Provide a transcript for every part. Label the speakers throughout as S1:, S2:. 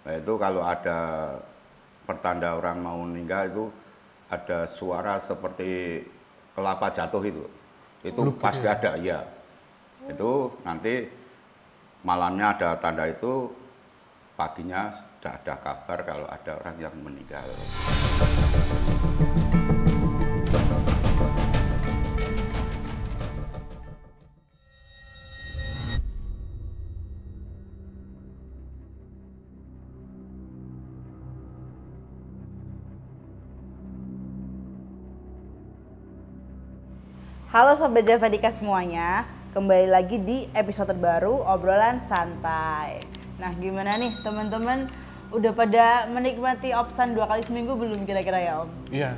S1: Nah, itu kalau ada pertanda orang mau meninggal itu ada suara seperti kelapa jatuh itu
S2: Bluk
S1: pasti
S2: gitu ya?
S1: ada ya. Itu nanti malamnya ada tanda itu, paginya sudah ada kabar kalau ada orang yang meninggal.
S3: Halo Sobat Javadika semuanya, kembali lagi di episode terbaru obrolan santai. Nah gimana nih teman-teman, udah pada menikmati Opsan 2 kali seminggu belum kira-kira ya Om?
S2: Iya,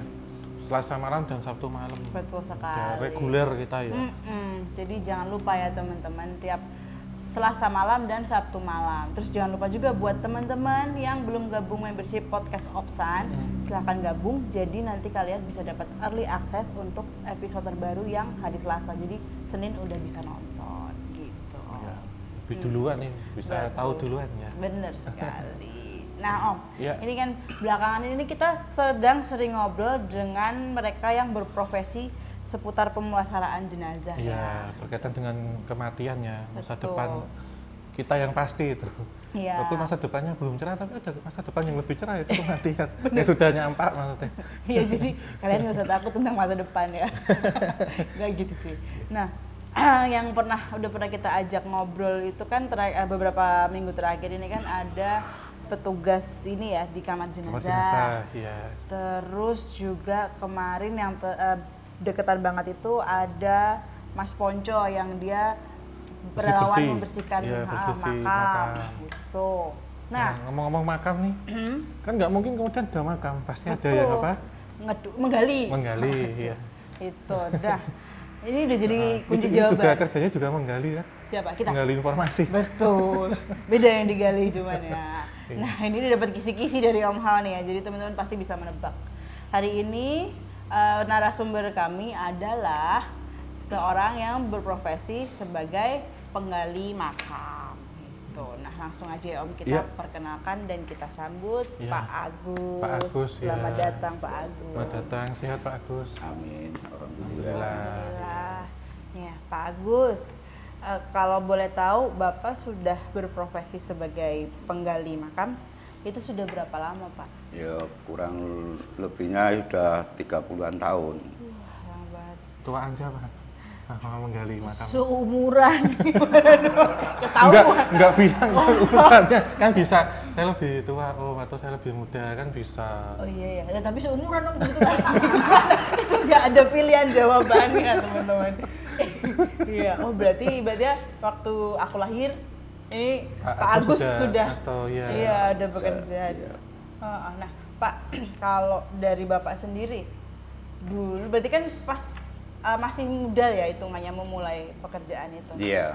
S2: Selasa malam dan Sabtu malam.
S3: Betul
S2: Udah
S3: sekali.
S2: reguler kita ya.
S3: Jadi jangan lupa ya teman-teman, tiap Selasa malam dan Sabtu malam. Terus jangan lupa juga buat teman-teman yang belum gabung membership podcast Opsan, silahkan gabung. Jadi nanti kalian bisa dapat early access untuk episode terbaru yang hari Selasa. Jadi Senin udah bisa nonton gitu.
S2: Ya, lebih duluan nih, bisa
S3: Betul.
S2: tahu duluan ya.
S3: Bener sekali. Nah Om,
S2: Ya.
S3: ini kan belakangan ini kita sedang sering ngobrol dengan mereka yang berprofesi seputar pemulasaraan jenazah ya.
S2: Iya, berkaitan dengan kematian ya, masa
S3: Betul.
S2: depan kita yang pasti itu.
S3: Iya.
S2: Walaupun masa depannya belum cerah, tapi ada masa depan yang lebih cerah itu kematian. Yang sudah nyampak maksudnya.
S3: Iya, jadi kalian nggak usah takut tentang masa depan ya. Gak gitu sih. Nah, yang udah pernah kita ajak ngobrol itu kan beberapa minggu terakhir ini kan ada petugas ini ya di kamar
S2: Kamar
S3: jenazah.
S2: jenazah, iya.
S3: Terus juga kemarin yang deketan banget itu ada Mas Ponco yang dia relawan
S2: Bersih-bersih.
S3: membersihkan
S2: Iya, bersih-bersih
S3: makam
S2: makam.
S3: gitu.
S2: Nah,
S3: Nah,
S2: ngomong-ngomong makam nih, kan nggak mungkin kemudian ada makam, pasti ada
S3: betul.
S2: yang apa?
S3: Menggali.
S2: Menggali, ya.
S3: Itu dah. Ini udah jadi kunci
S2: Ini juga
S3: jawaban.
S2: kerjanya juga menggali kan?
S3: Siapa? Kita.
S2: Menggali informasi.
S3: Betul. Beda yang digali cuman ya.
S2: Iya.
S3: Nah, ini udah dapat kisi-kisi dari Om Hao nih ya. Jadi teman-teman pasti bisa menebak. Hari ini narasumber kami adalah seorang yang berprofesi sebagai penggali makam. Gitu. Nah, langsung aja ya Om kita
S2: Iya.
S3: perkenalkan dan kita sambut
S2: Iya.
S3: Pak Agus.
S2: Pak Agus,
S3: Selamat
S2: ya.
S3: datang Pak Agus.
S2: Selamat datang, sehat Pak Agus.
S1: Amin. Alhamdulillah.
S3: Alhamdulillah. Ya, Pak Agus, kalau boleh tahu Bapak sudah berprofesi sebagai penggali makam, itu sudah berapa lama Pak?
S1: Ya kurang lebihnya sudah 30-an tahun.
S3: Wah, lama banget.
S2: Tuaan siapa? Sama menggali makam.
S3: Seumuran. Ketahuan.
S2: Enggak bilang kan urusannya. Kan bisa, saya lebih tua, atau saya lebih muda, kan bisa.
S3: Oh iya ya, tapi seumuran Om kebetulan. Itu nggak ada pilihan jawabannya teman-teman. Iya, oh berarti waktu aku lahir ini Pak Agus sudah
S2: ya.
S3: iya udah bekerja.
S1: Iya.
S3: Nah Pak, kalau dari Bapak sendiri dulu berarti kan pas masih muda ya hitungannya memulai pekerjaan itu.
S1: Iya.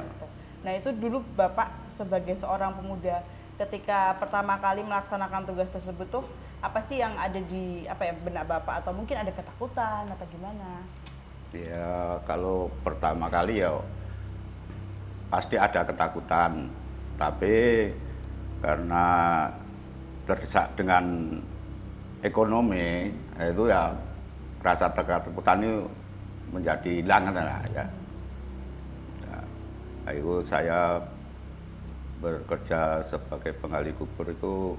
S3: Nah itu dulu Bapak sebagai seorang pemuda ketika pertama kali melaksanakan tugas tersebut tuh apa sih yang ada di benak Bapak, atau mungkin ada ketakutan atau gimana?
S1: Ya kalau pertama kali ya pasti ada ketakutan, tapi karena terdesak dengan ekonomi itu ya rasa ketakutan itu menjadi hilang lah ya. Nah, itu saya bekerja sebagai penggali kubur itu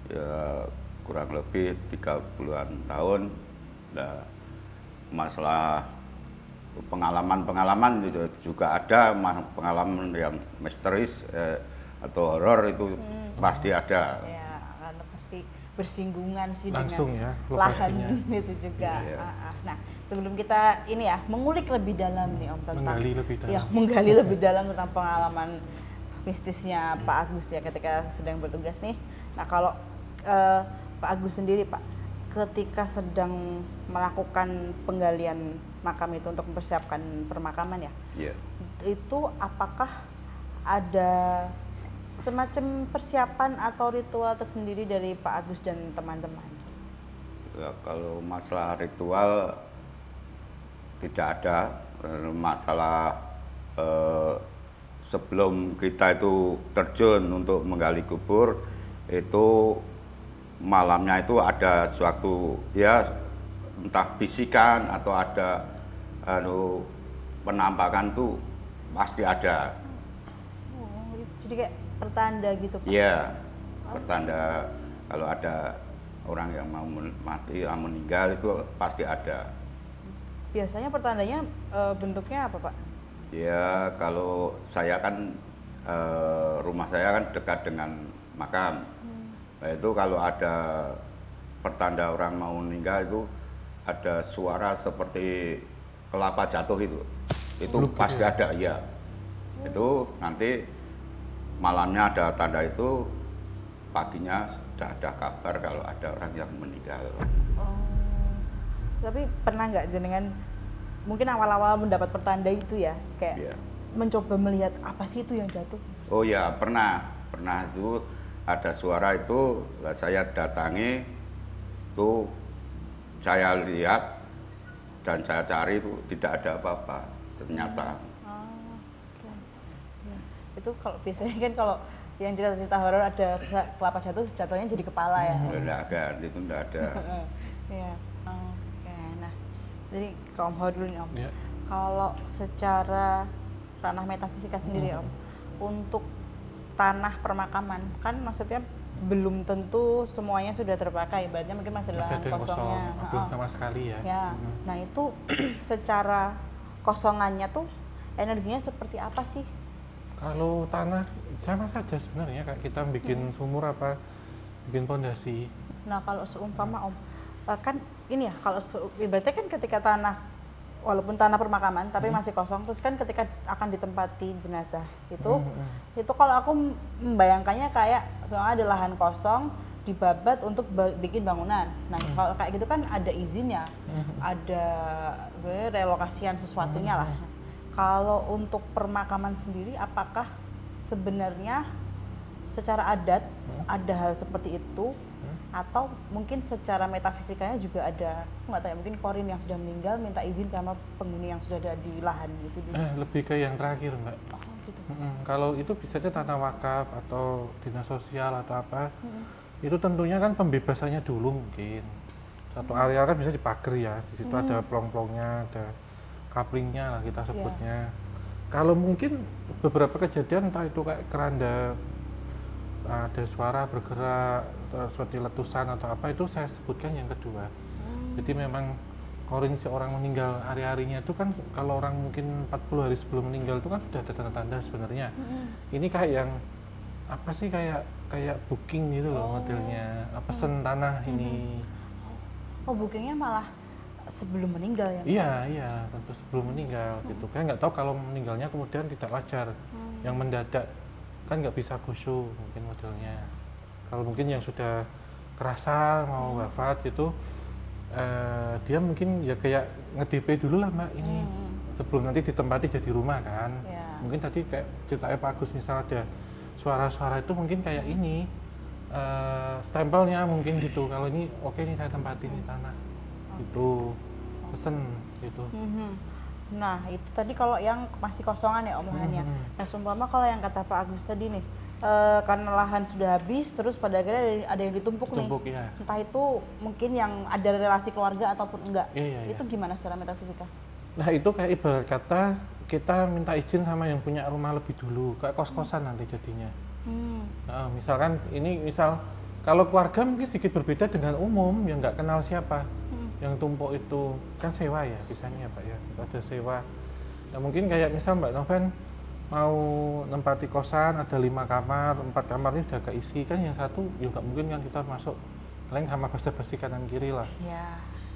S1: ya kurang lebih 30-an tahun. Nah, masalah pengalaman juga ada, pengalaman yang misteris atau horor itu pasti ada.
S3: Ya karena pasti bersinggungan sih
S2: Langsung
S3: dengan
S2: ya,
S3: lahan
S2: lokasinya.
S3: itu juga.
S1: Iya.
S3: Nah sebelum kita ini ya mengulik lebih dalam nih Om tentang
S2: Menggali lebih dalam.
S3: ya menggali lebih dalam tentang pengalaman mistisnya Pak Agus ya ketika sedang bertugas nih. Nah kalau Pak Agus sendiri Pak, ketika sedang melakukan penggalian makam itu untuk mempersiapkan permakaman ya,
S1: Iya.
S3: itu apakah ada semacam persiapan atau ritual tersendiri dari Pak Agus dan teman-teman?
S1: Ya, kalau masalah ritual tidak ada. Masalah sebelum kita itu terjun untuk menggali kubur itu malamnya itu ada suatu ya entah bisikan atau ada penampakan tuh pasti ada.
S3: Oh, jadi kayak pertanda gitu Pak?
S1: Iya, pertanda kalau ada orang yang mau mati, meninggal itu pasti ada.
S3: Biasanya pertandanya bentuknya apa Pak?
S1: Ya kalau saya kan rumah saya kan dekat dengan makam. Nah, itu kalau ada pertanda orang mau meninggal itu ada suara seperti kelapa jatuh itu pasti ada ya. Itu nanti malamnya ada tanda itu, paginya sudah ada kabar kalau ada orang yang meninggal.
S3: Oh, tapi pernah nggak jenengan mungkin awal-awal mendapat pertanda itu ya kayak mencoba melihat apa sih itu yang jatuh?
S1: Oh ya pernah itu ada suara itu saya datangi itu saya lihat dan saya cari itu tidak ada apa-apa ternyata.
S3: Okay. Ya. Itu kalau biasanya kan kalau yang cerita-cerita horor ada kelapa jatuhnya jadi kepala ya.
S1: Tidak ada, itu tidak ada.
S3: Ya. Oke. Nah, jadi ke Om Ho dulu nih Om.
S2: Ya.
S3: Kalau secara ranah metafisika sendiri Om, untuk tanah permakaman kan maksudnya belum tentu semuanya sudah terpakai, ibaratnya mungkin masih lahan kosongnya.
S2: Belum sama sekali ya.
S3: Ya. Nah itu secara kosongannya tuh energinya seperti apa sih?
S2: Kalau tanah sama saja sebenarnya kayak kita bikin sumur apa, bikin pondasi.
S3: Nah kalau seumpama Om, kan ini ya kalau ibaratnya kan ketika tanah walaupun tanah permakaman tapi masih kosong, terus kan ketika akan ditempati jenazah itu kalau aku membayangkannya kayak soalnya ada lahan kosong dibabat untuk bikin bangunan. Nah kalau kayak gitu kan ada izinnya, ada relokasian sesuatunya lah. Kalau untuk permakaman sendiri, apakah sebenarnya secara adat ada hal seperti itu? Atau mungkin secara metafisikanya juga ada, nggak tahu ya, mungkin korin yang sudah meninggal minta izin sama penghuni yang sudah ada di lahan gitu.
S2: Lebih ke yang terakhir Mbak.
S3: Oh gitu.
S2: Kalau itu bisa aja tanah wakaf atau dinas sosial atau apa, itu tentunya kan pembebasannya dulu mungkin. Satu area kan bisa dipagar ya, di situ ada plong-plongnya, ada kaplingnya lah kita sebutnya. Kalau mungkin beberapa kejadian entah itu kayak keranda ada suara bergerak seperti letusan atau apa, itu saya sebutkan yang kedua. Jadi memang korin si orang meninggal hari-harinya itu kan kalau orang mungkin 40 hari sebelum meninggal itu kan sudah ada tanda-tanda sebenarnya. Ini kayak yang apa sih kayak booking gitu loh modelnya, pesen tanah ini.
S3: Oh bookingnya malah sebelum meninggal ya?
S2: Iya tentu sebelum meninggal gitu. Kayak nggak tahu kalau meninggalnya kemudian tidak wajar, yang mendadak kan nggak bisa khusyuk mungkin modelnya. Kalau mungkin yang sudah kerasa mau wafat gitu, dia mungkin ya kayak nge-DP dulu lah Mbak ini sebelum nanti ditempati jadi rumah kan. Mungkin tadi kayak ceritanya Pak Agus misal ada suara-suara itu mungkin kayak ini stempelnya mungkin gitu. Kalau ini oke nih saya tempatin di tanah itu pesen gitu.
S3: Nah itu tadi kalau yang masih kosongan ya Om lahannya. Nah seumpama kalau yang kata Pak Agus tadi nih, karena lahan sudah habis terus pada akhirnya ada yang ditumpuk nih.
S2: Ya.
S3: Entah itu mungkin yang ada relasi keluarga ataupun enggak.
S2: Iya.
S3: Itu gimana secara metafisika?
S2: Nah itu kayak ibarat kata kita minta izin sama yang punya rumah lebih dulu, kayak kos-kosan nanti jadinya. Nah, misalkan ini kalau keluarga mungkin sedikit berbeda dengan umum yang nggak kenal siapa. Yang tumpuk itu kan sewa ya biasanya Pak ya, ada sewa. Nah, mungkin kayak misal Mbak Noven mau nempati kosan ada 5 kamar, 4 kamar ini udah keisi kan, yang satu ya nggak mungkin kan kita masuk paling sama basa-basi kanan kiri lah.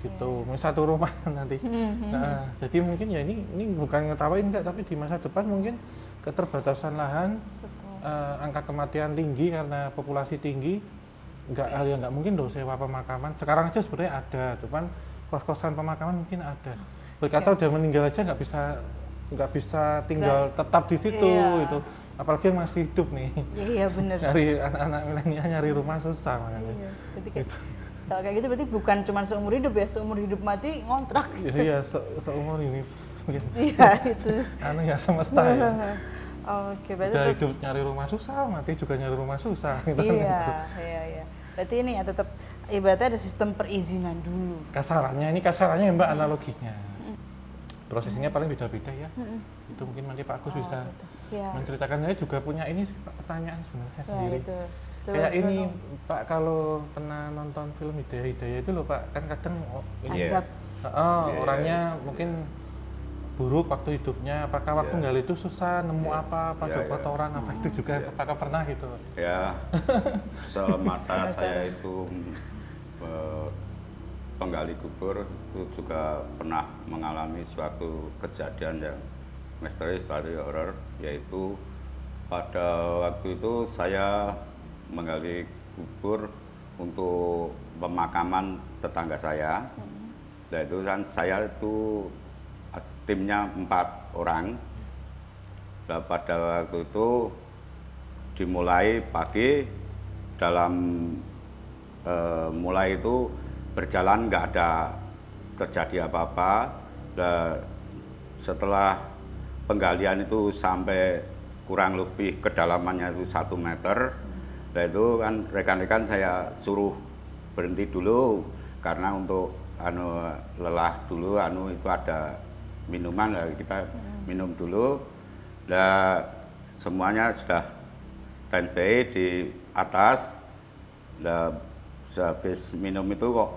S2: Gitu, mungkin satu rumah nanti. Nah, jadi mungkin ya ini bukan ngetawain enggak, tapi di masa depan mungkin keterbatasan lahan, angka kematian tinggi karena populasi tinggi. Nggak mungkin dong sewa pemakaman. Sekarang aja sebenarnya ada, cuman kos-kosan pemakaman mungkin ada. Berkata udah meninggal aja nggak bisa tinggal tetap di situ itu. Apalagi yang masih hidup nih.
S3: Iya benar.
S2: Nyari anak-anak milenial nyari rumah susah makanya.
S3: Gitu. Kalau kayak gitu berarti bukan cuma seumur hidup ya, seumur hidup mati ngontrak.
S2: Iya seumur ini.
S3: Iya itu.
S2: Ya semesta ya.
S3: Oke, berarti
S2: udah
S3: tetap,
S2: hidup nyari rumah susah, mati juga nyari rumah susah. Gitu.
S3: iya, iya. Berarti ini ya tetap ibaratnya ada sistem perizinan dulu.
S2: Kasarannya ya, Mbak, analoginya. Prosesnya paling beda-beda ya. Itu mungkin nanti Pak Agus bisa
S3: Ya.
S2: menceritakan. Saya juga punya ini sih, Pak, pertanyaan sebenarnya
S3: Ya,
S2: sendiri.
S3: itu.
S2: Kayak ini Pak, kalau pernah nonton film Hidayah itu loh Pak, kan kadang ini
S3: Azab.
S2: orangnya mungkin buruk waktu hidupnya, apakah waktu gali itu susah, nemu apa pada kotoran, apa itu juga, apakah pernah gitu?
S1: Ya, semasa saya itu penggali kubur itu juga pernah mengalami suatu kejadian yang misterius dari horor, yaitu pada waktu itu saya menggali kubur untuk pemakaman tetangga saya. Dan itu kan saya itu timnya 4 orang. Dan pada waktu itu dimulai pagi, dalam mulai itu berjalan nggak ada terjadi apa-apa. Dan setelah penggalian itu sampai kurang lebih kedalamannya itu 1 meter, dan itu kan rekan-rekan saya suruh berhenti dulu karena untuk lelah dulu, itu ada minuman lah, kita minum dulu. Dan semuanya sudah standby di atas. Dan sehabis minum itu kok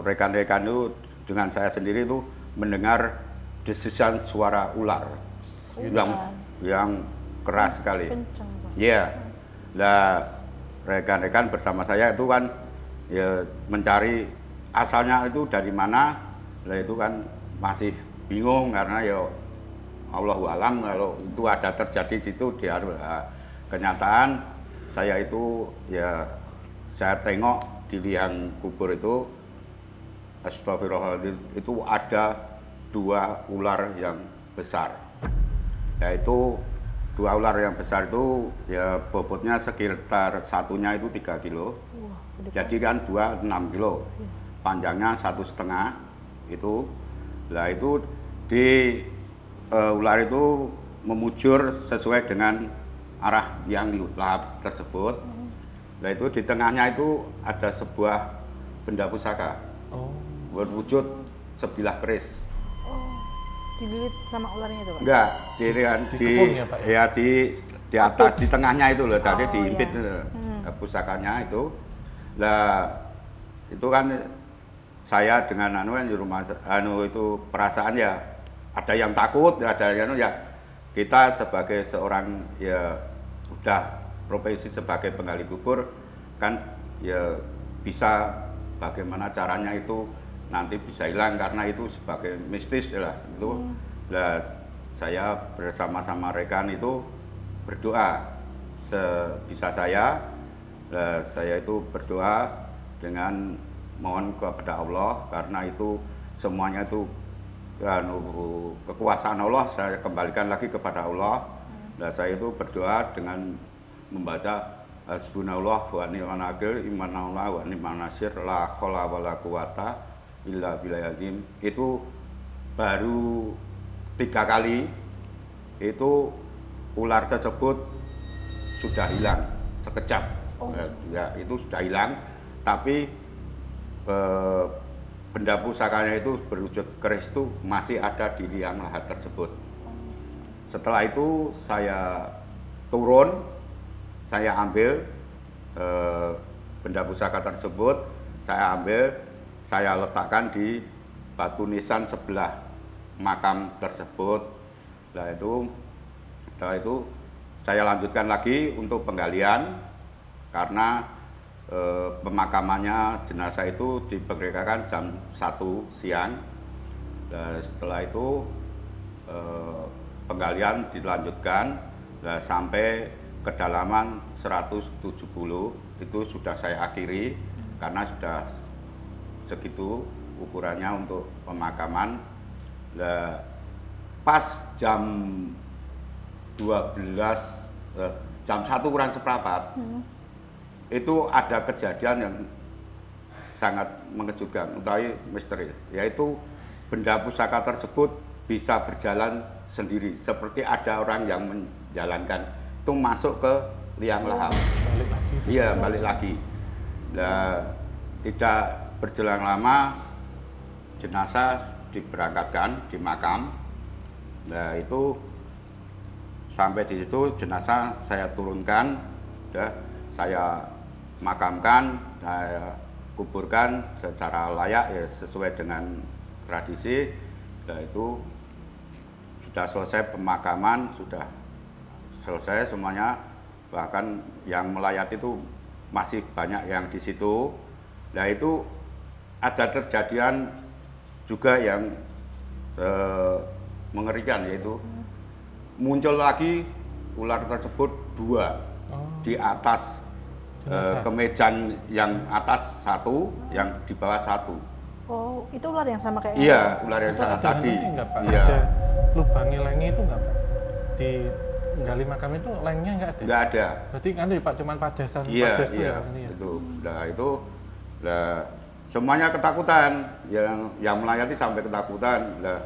S1: rekan-rekan itu dengan saya sendiri itu mendengar desisan suara ular yang keras sekali. Iya. Nah, rekan-rekan bersama saya itu kan ya mencari asalnya itu dari mana. Nah, itu kan masih bingung karena ya Allahu alam kalau itu ada terjadi di situ. Di kenyataan saya itu ya saya tengok di liang kubur itu, astagfirullahaladzim, itu ada 2 ular yang besar. Yaitu 2 ular yang besar itu ya bobotnya sekitar satunya itu 3 kilo. Jadi kan 2 6 kilo. Panjangnya 1,5 itu. Nah itu di ular itu memujur sesuai dengan arah yang lahap tersebut. Nah itu di tengahnya itu ada sebuah benda pusaka berwujud sebilah keris.
S3: Dililit sama ularnya itu Pak?
S2: Di
S1: Enggak,
S2: Pak, ya?
S1: di atas, di tengahnya itu loh, tadi diimpit pusakanya itu. Nah itu kan saya dengan di rumah itu perasaan ya ada yang takut, ada yang ya kita sebagai seorang ya udah profesi sebagai penggali kubur kan ya bisa bagaimana caranya itu nanti bisa hilang karena itu sebagai mistis lah itu. Nah, saya bersama-sama rekan itu berdoa sebisa saya. Nah, saya itu berdoa dengan mohon kepada Allah karena itu semuanya itu kekuasaan Allah, saya kembalikan lagi kepada Allah. Nah, saya itu berdoa dengan membaca hasbunallah wa ni'mal wakil, imanallah wa ni'man nasir, la haula wala quwata illa billahil azim. Itu baru 3 kali itu ular tersebut sudah hilang sekejap. Ya, itu sudah hilang, tapi benda pusakanya itu berwujud keris itu masih ada di liang lahat tersebut. Setelah itu saya turun, saya ambil benda pusaka tersebut, saya letakkan di batu nisan sebelah makam tersebut. Nah itu, setelah itu saya lanjutkan lagi untuk penggalian karena pemakamannya jenazah itu diperkirakan jam 1 siang. Dan setelah itu penggalian dilanjutkan sampai kedalaman 170 itu sudah saya akhiri karena sudah segitu ukurannya untuk pemakaman. Pas jam 12 jam 1 kurang seperempat itu ada kejadian yang sangat mengejutkan, utawi misteri, yaitu benda pusaka tersebut bisa berjalan sendiri, seperti ada orang yang menjalankan itu masuk ke liang lahat.
S2: Balik lagi.
S1: Iya, balik lagi. Nah, tidak berjelang lama jenazah diberangkatkan di makam. Nah, itu sampai di situ jenazah saya turunkan, saya makamkan, saya kuburkan secara layak ya sesuai dengan tradisi. Nah, itu sudah selesai pemakaman, sudah selesai semuanya. Bahkan yang melayat itu masih banyak yang di situ. Nah, itu ada kejadian juga yang mengerikan, yaitu muncul lagi ular tersebut 2 di atas kemejan, yang atas 1, yang di bawah 1.
S3: Oh, itu ular yang sama kayak
S1: Iya, ular yang sama tadi.
S2: Iya. Ada lubangnya lengnya itu enggak, Pak? Di gali makam itu lengnya enggak ada?
S1: Enggak ada.
S2: Berarti kan Pak cuma padas
S1: Iya,
S2: itu
S1: iya,
S2: ya, ini ya?
S1: itu. Nah, itu semuanya ketakutan, yang melayati sampai ketakutan. Nah,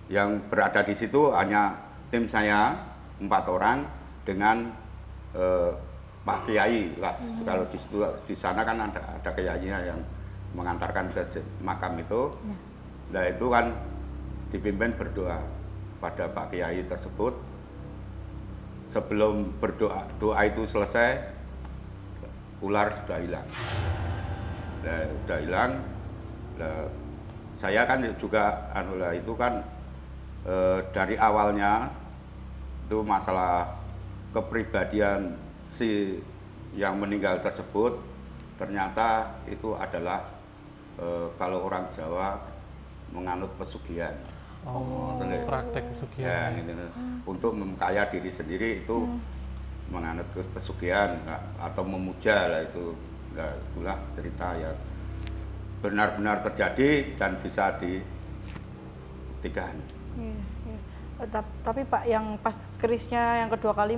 S1: yang berada di situ hanya tim saya 4 orang dengan Pak Kiai lah. Kalau di situ, di sana kan ada kiainya yang mengantarkan ke makam itu. Nah, itu kan dipimpin berdoa pada Pak Kiai tersebut. Sebelum doa itu selesai, ular sudah hilang. Nah, sudah hilang. Nah, saya kan juga itu kan dari awalnya itu masalah kepribadian si yang meninggal tersebut, ternyata itu adalah kalau orang Jawa menganut pesugihan.
S2: Praktek pesugihan.
S1: Ya, gitu. Untuk memkaya diri sendiri itu menganut pesugihan atau memuja lah itu. Nah, itulah cerita yang benar-benar terjadi dan bisa dibuktikan.
S3: Tapi Pak, yang pas kerisnya yang kedua kali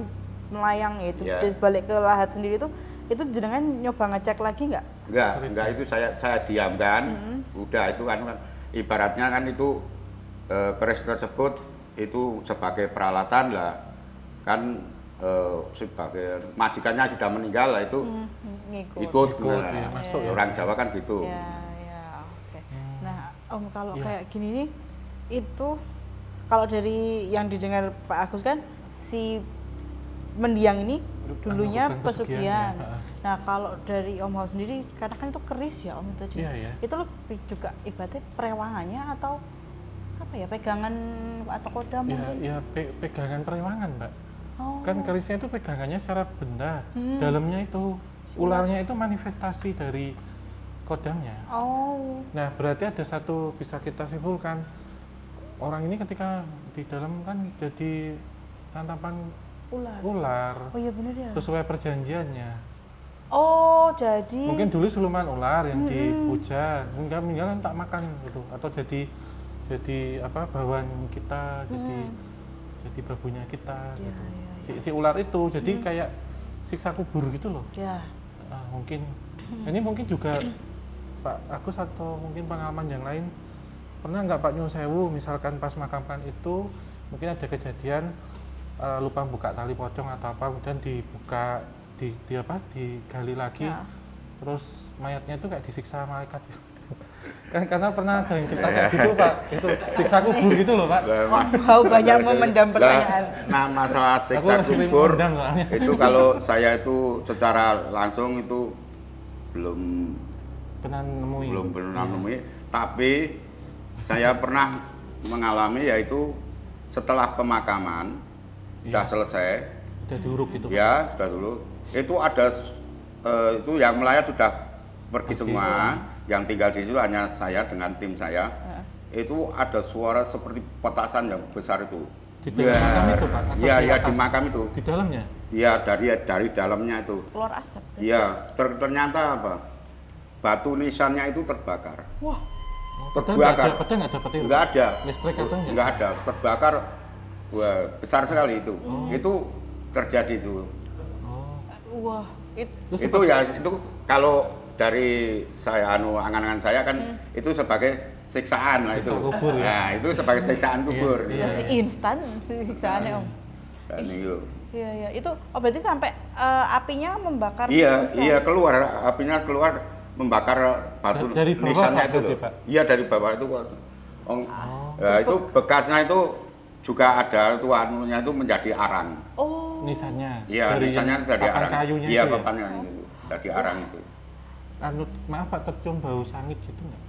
S3: melayang itu balik ke lahat sendiri itu jenengan nyoba ngecek lagi nggak?
S1: Enggak, itu saya diamkan. Udah, itu kan ibaratnya kan itu keris tersebut itu sebagai peralatan lah, kan sebagai majikannya sudah meninggal lah, itu ikut
S2: ya, masuk ya.
S1: Orang Jawa kan gitu.
S3: Oke. Nah, Om, kalau kayak gini nih, itu kalau dari yang didengar Pak Agus kan si mendiang ini dulunya pesugihan. Nah, kalau dari Om Hao sendiri, karena kan itu keris ya Om tadi, itu lebih juga ibaratnya perewangannya atau apa ya, pegangan atau kodam mungkin?
S2: Ya, pegangan perewangan, Mbak. Kan kerisnya itu pegangannya secara benda, dalamnya itu ularnya itu manifestasi dari kodamnya. Nah, berarti ada satu bisa kita simpulkan, orang ini ketika di dalam kan jadi santapan ular. Oh iya benar ya. Sesuai perjanjiannya.
S3: Oh, jadi
S2: mungkin dulu siluman ular yang dipuja, meninggal tak makan gitu, atau jadi apa, bawaan kita, jadi babunya kita gitu. Si ular itu jadi kayak siksa kubur gitu loh. Mungkin ini mungkin juga Pak Agus atau mungkin pengalaman yang lain, pernah nggak Pak Nyun Sewu misalkan pas makamkan itu mungkin ada kejadian lupa buka tali pocong atau apa, kemudian dibuka digali lagi, terus mayatnya itu kayak disiksa malaikat gitu. Kan karena pernah ada yang cerita kayak gitu Pak, itu siksa kubur gitu loh Pak.
S3: Banyak memendam pertanyaan.
S1: Nah, masalah siksa kubur itu kalau saya itu secara langsung itu belum
S2: pernah
S1: nemui, tapi saya pernah mengalami, yaitu setelah pemakaman sudah selesai,
S2: sudah diuruk gitu.
S1: Ya, sudah dulu. Itu ada itu yang melayat sudah pergi semua, yang tinggal di situ hanya saya dengan tim saya. Itu ada suara seperti petasan yang besar itu.
S2: Di dalam makam itu Pak?
S1: Iya, di makam itu.
S2: Di dalamnya?
S1: Iya, dari dalamnya itu.
S3: Keluar asap.
S1: Iya, ternyata apa? Batu nisannya itu terbakar.
S3: Wah.
S1: Terbakar. Enggak ada.
S2: Listrik atau
S1: enggak ada. Terbakar. Wah, besar sekali itu. Itu terjadi itu.
S3: Wah,
S1: itu kalau dari saya angan-angan saya kan itu sebagai siksaan lah itu.
S2: Kubur, ya?
S1: Nah, itu sebagai siksaan kubur.
S2: Iya.
S3: Berarti instan siksaannya Om.
S1: Dan itu.
S3: Iya, itu berarti sampai apinya membakar
S1: Iya,
S3: pisau.
S1: iya keluar, apinya keluar membakar batu
S2: Dari bawah
S1: nisannya
S2: Pak,
S1: itu
S2: berarti,
S1: loh.
S2: Pak?
S1: Iya dari bawah itu. Ya, itu bekasnya itu juga ada tuh anunya itu menjadi arang.
S3: Oh.
S2: Nisannya.
S1: Iya,
S2: Dari
S1: nisannya
S2: yang
S1: dari
S2: papan
S1: arang.
S2: kayunya
S1: Iya,
S2: itu ya?
S1: papannya itu jadi arang itu.
S2: Anu, maaf Pak, tercium bau sangit gitu nggak?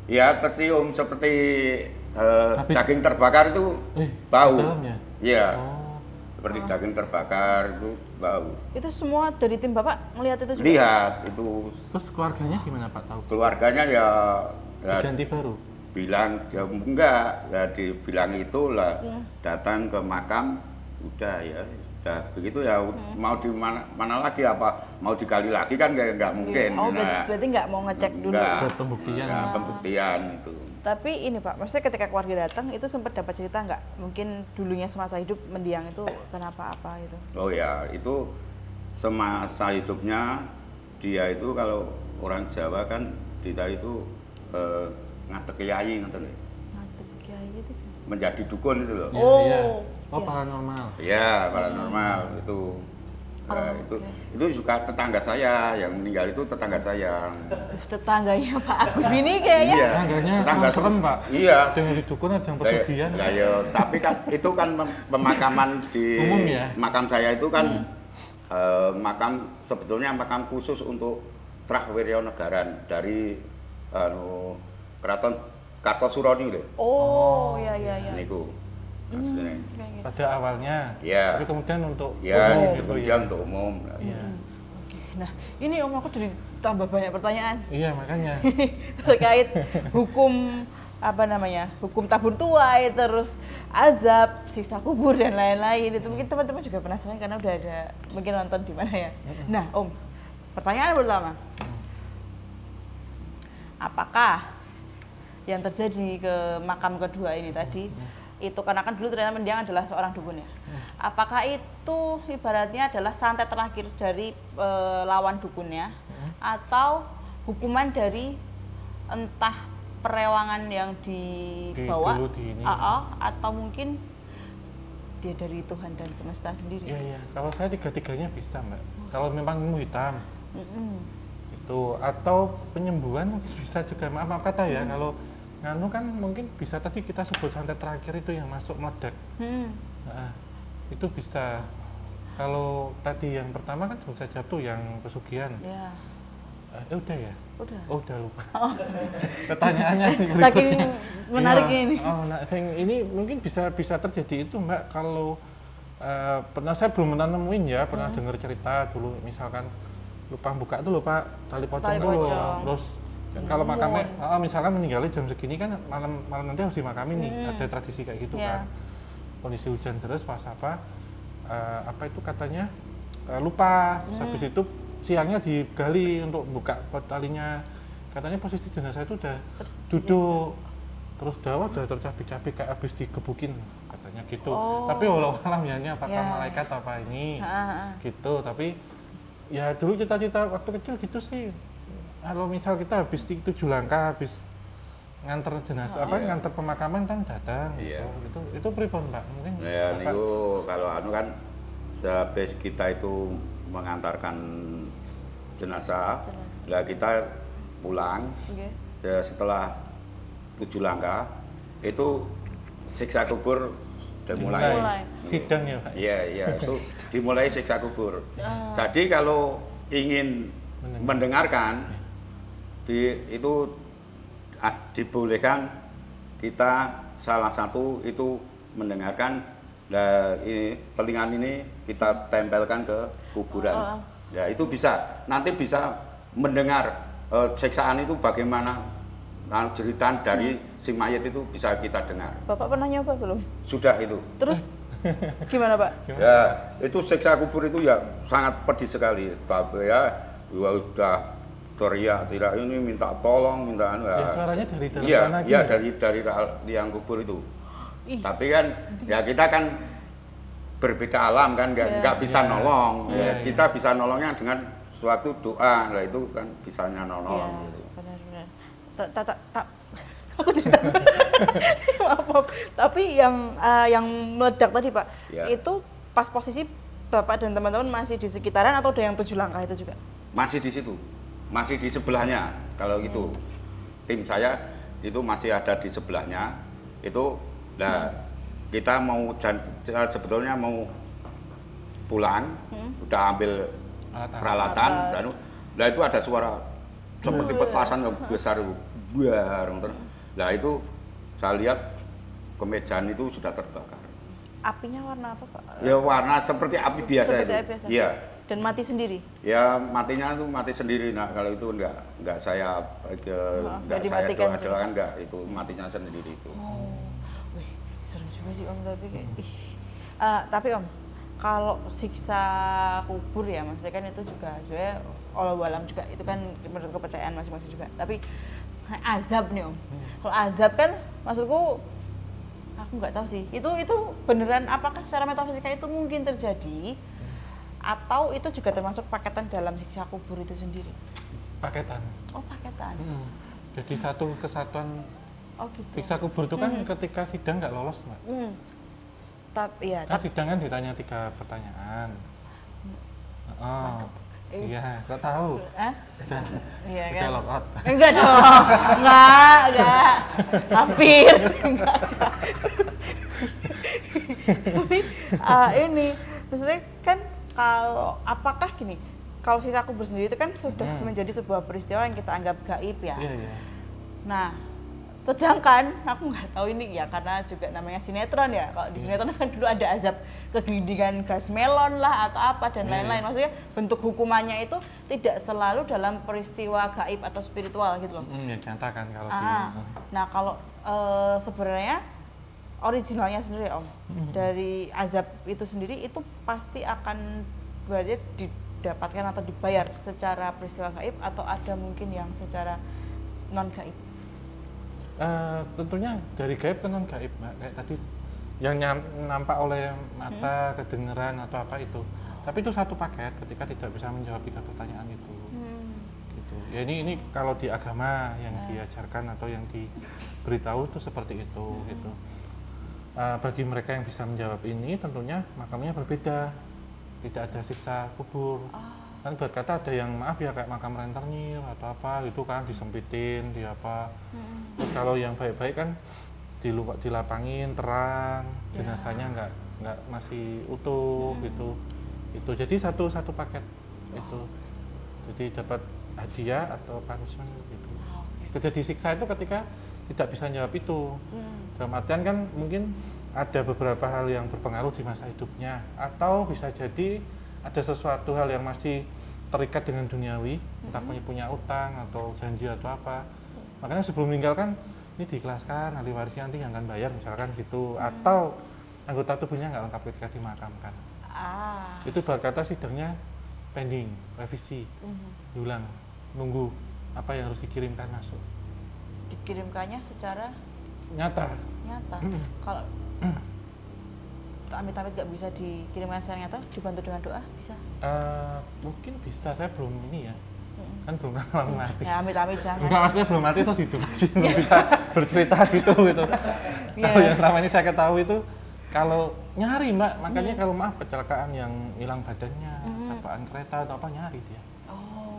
S1: Ya tercium seperti
S2: Habis-
S1: daging terbakar itu bau.
S2: di dalamnya?
S1: Iya.
S2: Oh,
S1: Seperti daging terbakar itu bau.
S3: Itu semua dari tim Bapak melihat itu juga?
S1: Lihat itu
S2: terus keluarganya gimana Pak, tahu?
S1: keluarganya ya
S2: Diganti baru?
S1: bilang ya enggak, ya dibilang itulah datang ke makam udah ya sudah begitu ya mau di mana lagi apa mau digali lagi kan nggak mungkin.
S3: Oh,
S1: Nah,
S3: berarti nggak mau ngecek dulu.
S1: enggak.
S2: Buat pembuktian.
S1: Ya, pembuktian itu.
S3: Tapi ini Pak, maksudnya ketika keluarga datang itu sempat dapat cerita nggak? Mungkin dulunya semasa hidup mendiang itu kenapa apa itu?
S1: Oh ya, itu semasa hidupnya dia itu kalau orang Jawa kan kita itu ngatek kiai ngoten lho.
S3: Ngatek kiai itu.
S1: Menjadi dukun itu loh.
S2: Iya,
S3: Oh,
S2: iya.
S3: iya.
S2: Oh, paranormal.
S1: Ya, paranormal itu. Nah, itu juga tetangga saya yang meninggal itu tetangga saya.
S3: Tetangganya Pak Agus ini kayaknya.
S1: Iya,
S2: Tetangganya
S1: tetangga
S2: serem Pak.
S1: Iya.
S2: Ada yang di dukun, ada yang pesugihan.
S1: Lah ya, tapi kan itu kan pemakaman di
S2: Umum ya?
S1: makam saya itu kan makam sebetulnya makam khusus untuk Trahwiryanagaran dari Keraton Kartosuroni lho.
S3: Oh, iya iya iya.
S1: Niku. Maksudnya.
S3: Kayak gitu.
S2: Pada awalnya.
S1: Iya.
S2: Tapi kemudian untuk
S1: Ya,
S2: umum gitu
S1: kemudian
S2: ya.
S1: untuk umum.
S2: Iya.
S3: Oke. Nah, ini Om aku jadi tambah banyak pertanyaan
S2: Iya, makanya.
S3: terkait hukum apa namanya? Hukum tabur tuai, terus azab, siksa kubur dan lain-lain. Itu mungkin teman-teman juga penasaran karena udah ada mungkin nonton di mana ya. Nah, Om, pertanyaan pertama. Apakah yang terjadi ke makam kedua ini tadi itu karena kan dulu ternyata mendiang adalah seorang dukun ya. Apakah itu ibaratnya adalah santet terakhir dari lawan dukunnya atau hukuman dari entah perewangan yang dibawa
S2: dulu di ini.
S3: atau mungkin dia dari Tuhan dan semesta sendiri?
S2: Iya, iya. Kalau saya tiga-tiganya bisa, Mbak. Kalau memang ilmu hitam. Itu atau penyembuhan mungkin bisa juga. Maaf kata ya, kalau nganu kan mungkin bisa tadi kita sebut santet terakhir itu yang masuk meledak. Nah, itu bisa. Kalau tadi yang pertama kan bisa jatuh yang pesugihan.
S3: Ya.
S2: Udah ya?
S3: Udah.
S2: Oh, udah lupa. Pertanyaannya ini
S3: Saking
S2: berikutnya.
S3: menariknya
S2: Iya.
S3: ini.
S2: Oh, nah, ini mungkin bisa terjadi itu, Mbak. Kalau pernah saya belum pernah nemuin ya, pernah dengar cerita dulu misalkan lupa buka tuh lupa tali pocong
S3: Tali
S2: dulu.
S3: pocong.
S2: Terus kalau makamnya misalkan meninggalnya jam segini kan malam nanti harus dimakami nih. Ada tradisi kayak gitu kan. Kondisi hujan terus pas apa itu katanya lupa. Habis itu siangnya digali untuk buka talinya. Katanya posisi jenazah itu udah duduk. Terus udah tercabik-cabik kayak habis digebukin katanya gitu. Tapi walau alam ya ini apakah malaikat apa ini gitu. Tapi ya dulu cita-cita waktu kecil gitu sih. Kalau misal kita habis 7 langkah habis nganter jenazah nganter pemakaman kan datang gitu. Itu pripun Pak? Mungkin
S1: Ya niku kalau anu kan sehabis kita itu mengantarkan jenazah, lah kita pulang. Ya setelah 7 langkah itu siksa kubur udah mulai.
S2: Sidang ya Pak?
S1: Iya, itu dimulai siksa kubur. Jadi kalau ingin mendengarkan itu dibolehkan kita salah satu itu mendengarkan telinga ini kita tempelkan ke kuburan. Ya itu bisa nanti bisa mendengar siksaan itu bagaimana cerita dari si mayat itu bisa kita dengar.
S3: Bapak pernah nyoba belum?
S1: Sudah itu.
S3: Terus gimana Pak?
S1: Ya itu siksa kubur itu ya sangat pedih sekali. Tapi ya udah teriak tidak ini minta tolong minta
S2: ya, suaranya dari dalam
S1: mana
S2: gitu?
S1: Iya dari liang kubur itu. Tapi kan ya kita kan berbeda alam kan nggak bisa nolong. Kita bisa nolongnya dengan suatu doa lah itu kan bisanya nolong. Gitu.
S3: Benar-benar. Aku cerita. Maaf. Tapi yang meledak tadi Pak,
S1: Ya.
S3: itu pas posisi Bapak dan teman-teman masih di sekitaran atau ada yang 7 langkah itu juga?
S1: Masih di situ, masih di sebelahnya. Kalau itu tim saya itu masih ada di sebelahnya. Itu, nah kita mau sebetulnya mau pulang, udah ambil peralatan, dan nah itu ada suara seperti petasan yang besar, buar. Nah itu saya lihat kemejaan itu sudah terbakar.
S3: Apinya warna apa Pak?
S1: Ya warna seperti api biasa
S3: Seperti
S1: itu.
S3: api biasa.
S1: Iya.
S3: Dan mati sendiri?
S1: Ya matinya itu mati sendiri. Nah kalau itu enggak saya enggak saya
S3: dimatikan
S1: doakan enggak, itu matinya sendiri itu.
S3: Oh, wih, serem juga sih Om, tapi kayak tapi Om, kalau siksa kubur ya, maksudnya kan itu juga sebenarnya walau juga itu kan menurut kepercayaan masing-masing juga. Tapi azab nih Om, kalau azab kan maksudku aku nggak tahu sih. Itu beneran apakah secara metafisika itu mungkin terjadi? Atau itu juga termasuk paketan dalam siksa kubur itu sendiri?
S2: Paketan.
S3: Oh paketan.
S2: Jadi satu kesatuan.
S3: Oh gitu.
S2: Siksa kubur itu kan ketika sidang nggak lolos, Mbak.
S3: Tapi ya.
S2: Kan sidang kan ditanya 3 pertanyaan. Oh, iya, kok tahu?
S3: Iya kan.
S2: Udah lock out.
S3: Enggak dong, enggak. Hampir. Enggak. Tapi ini, maksudnya kan kalau apakah gini, kalau siksa kubur sendiri itu kan sudah menjadi sebuah peristiwa yang kita anggap gaib ya.
S2: Iya, iya.
S3: Nah, sedangkan aku nggak tahu ini ya karena juga namanya sinetron ya. Kalau di sinetron kan dulu ada azab kegelindingan gas melon lah atau apa dan lain-lain. Maksudnya bentuk hukumannya itu tidak selalu dalam peristiwa gaib atau spiritual gitu loh.
S2: Ya nyata kan kalau
S3: Nah, kalau sebenarnya originalnya sendiri Om, dari azab itu sendiri itu pasti akan berarti didapatkan atau dibayar secara peristiwa gaib atau ada mungkin yang secara non gaib?
S2: Tentunya dari gaib ke non gaib, Mbak. Kayak tadi yang nampak oleh mata, kedengeran atau apa itu. Tapi itu satu paket ketika tidak bisa menjawab 3 pertanyaan itu. Gitu. Ya ini kalau di agama yang diajarkan atau yang diberitahu itu seperti itu gitu. Bagi mereka yang bisa menjawab ini tentunya makamnya berbeda, tidak ada siksa kubur. Kan berkata ada yang maaf ya kayak makam rentenir atau apa gitu kan disempitin di apa. Terus kalau yang baik-baik kan dilapangin terang, jenazahnya nggak masih utuh gitu. Itu jadi satu paket itu. Jadi dapat hadiah atau punishment gitu. Jadi siksa itu ketika tidak bisa jawab itu. Dalam artian kan mungkin ada beberapa hal yang berpengaruh di masa hidupnya atau bisa jadi ada sesuatu hal yang masih terikat dengan duniawi, entah punya utang atau janji atau apa. Makanya sebelum meninggal kan ini diikhlaskan, ahli warisnya nanti yang akan bayar misalkan gitu. Atau anggota tubuhnya nggak lengkap ketika dimakamkan. Itu berkata sidangnya pending, revisi, diulang, nunggu apa yang harus dikirimkan masuk.
S3: Dikirimkannya secara
S2: nyata.
S3: Kalau amit-amit nggak bisa dikirimkan secara nyata, dibantu dengan doa bisa?
S2: Mungkin bisa, saya belum ini ya, kan belum lama mati.
S3: Ya amit-amit jangan.
S2: Enggak, maksudnya belum mati terus hidup lagi, belum bisa bercerita gitu. Kalau yang selama ini saya ketahui itu kalau nyari Mbak, makanya kalau maaf kecelakaan yang hilang badannya, tabrakan kereta atau apa nyari dia.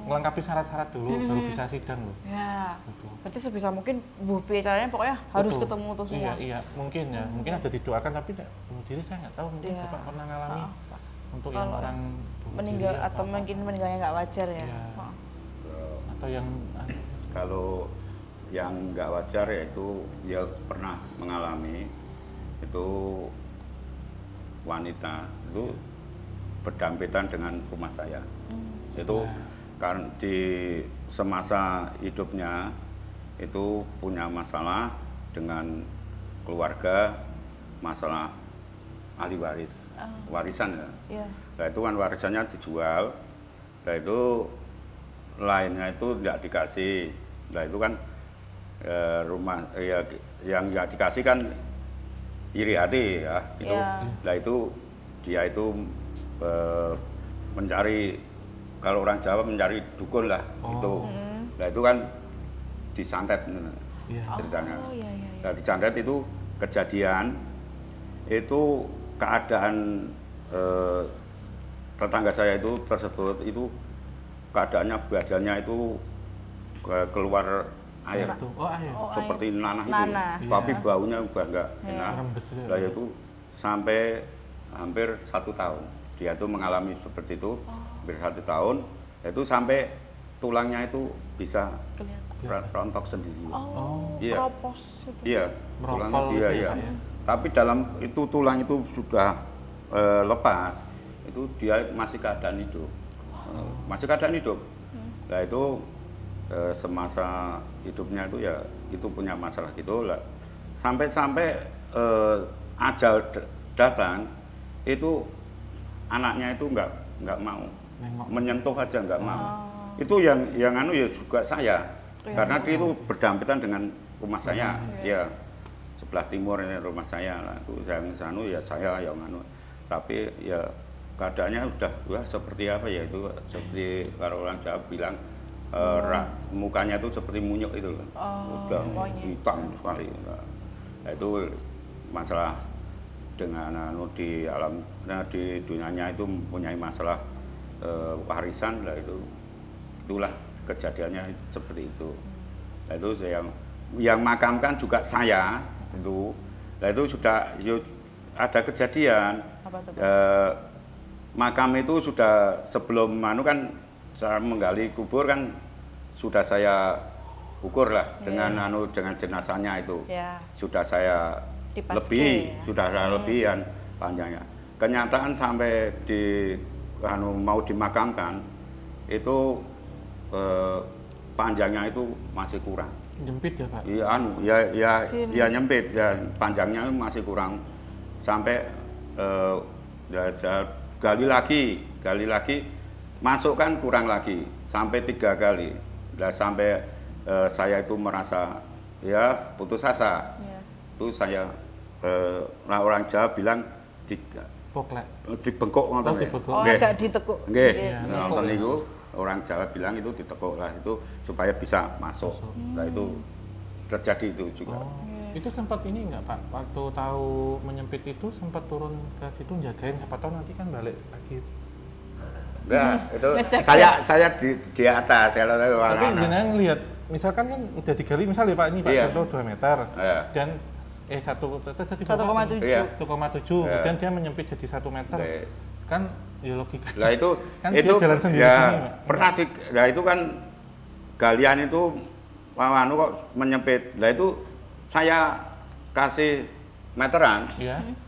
S2: Melengkapi syarat-syarat dulu, baru bisa sidang loh.
S3: Ya, berarti sebisa mungkin caranya pokoknya harus ketemu tuh semua.
S2: Iya, mungkin ya, mungkin ada didoakan tapi bunuh diri saya nggak tahu, mungkin Bapak pernah ngalami untuk yang orang
S3: meninggal atau mungkin meninggalnya nggak wajar ya.
S2: Atau yang
S1: kalau yang nggak wajar ya itu ya pernah mengalami itu wanita itu berdampitan dengan rumah saya. Itu kan di semasa hidupnya itu punya masalah dengan keluarga, masalah ahli waris, warisan ya. Nah itu kan warisannya dijual, nah itu lainnya itu tidak dikasih. Nah itu kan rumah ya yang nggak dikasih kan iri hati ya gitu. Nah itu dia itu mencari, kalau orang Jawa mencari dukun lah itu. Nah itu kan disantet. ceritanya.
S3: Iya.
S1: Nah, di Candret itu kejadian itu keadaan tetangga saya itu tersebut itu keadaannya badannya itu keluar air.
S2: Air.
S1: Seperti nanah itu.
S3: Nanah.
S1: Tapi baunya juga enggak enak.
S2: Rembes ya.
S1: Lah itu sampai hampir 1 tahun. Dia itu mengalami seperti itu hampir 1 tahun. Itu sampai tulangnya itu bisa rontok sendiri. Iya.
S3: Keropos itu.
S1: Iya, tulangnya
S2: Merokol
S1: iya,
S2: gitu
S1: iya.
S2: ya.
S1: Tapi dalam itu tulang itu sudah lepas, itu dia masih keadaan hidup. Masih keadaan hidup. Nah itu semasa hidupnya itu ya itu punya masalah gitu lah. Sampai ajal datang itu anaknya itu nggak mau menyentuh aja nggak mau. Itu yang anu ya juga saya karena dia itu berdempetan dengan rumah saya ya sebelah timur ini rumah saya lah itu yang anu ya saya yang anu tapi ya keadaannya sudah wah seperti apa ya itu seperti kalau orang Jawa bilang mukanya itu seperti munyuk itu loh udah hitam sekali. Nah, itu masalah dengan anu di alam di dunianya itu mempunyai masalah warisan lah itulah kejadiannya seperti itu. Nah, itu yang makamkan juga saya itu. Nah, itu sudah ada kejadian.
S3: Apa tuh,
S1: makam itu sudah sebelum anu kan saya menggali kubur kan sudah saya ukur lah dengan dengan jenazahnya itu. Sudah saya sudah saya lebihan panjangnya. Kenyataan sampai di mau dimakamkan itu panjangnya itu masih kurang.
S2: Nyempit ya Pak?
S1: Iya nyempit ya panjangnya masih kurang sampai gali lagi masukkan kurang lagi sampai 3 kali. Nah, sampai saya itu merasa ya putus asa. Itu saya orang Jawa bilang dibengkok nonton ya.
S3: Agak ditekuk.
S1: Nggih, nonton niku orang Jawa bilang itu ditekuk lah itu supaya bisa masuk. Nah itu terjadi itu juga.
S2: Itu sempat ini enggak Pak? Waktu tahu menyempit itu sempat turun ke situ jagain siapa tahu nanti kan balik lagi.
S1: Enggak, itu saya di atas kalau
S2: tapi jenengan lihat misalkan kan udah digali misalnya Pak ini Pak itu 2 meter dan 1,7 dan dia menyempit jadi 1 meter kan ya logika
S1: lah itu
S2: kan
S1: itu
S2: dia jalan sendiri
S1: ya
S2: sini,
S1: pernah nah itu kan galian itu anu kok menyempit lah itu saya kasih meteran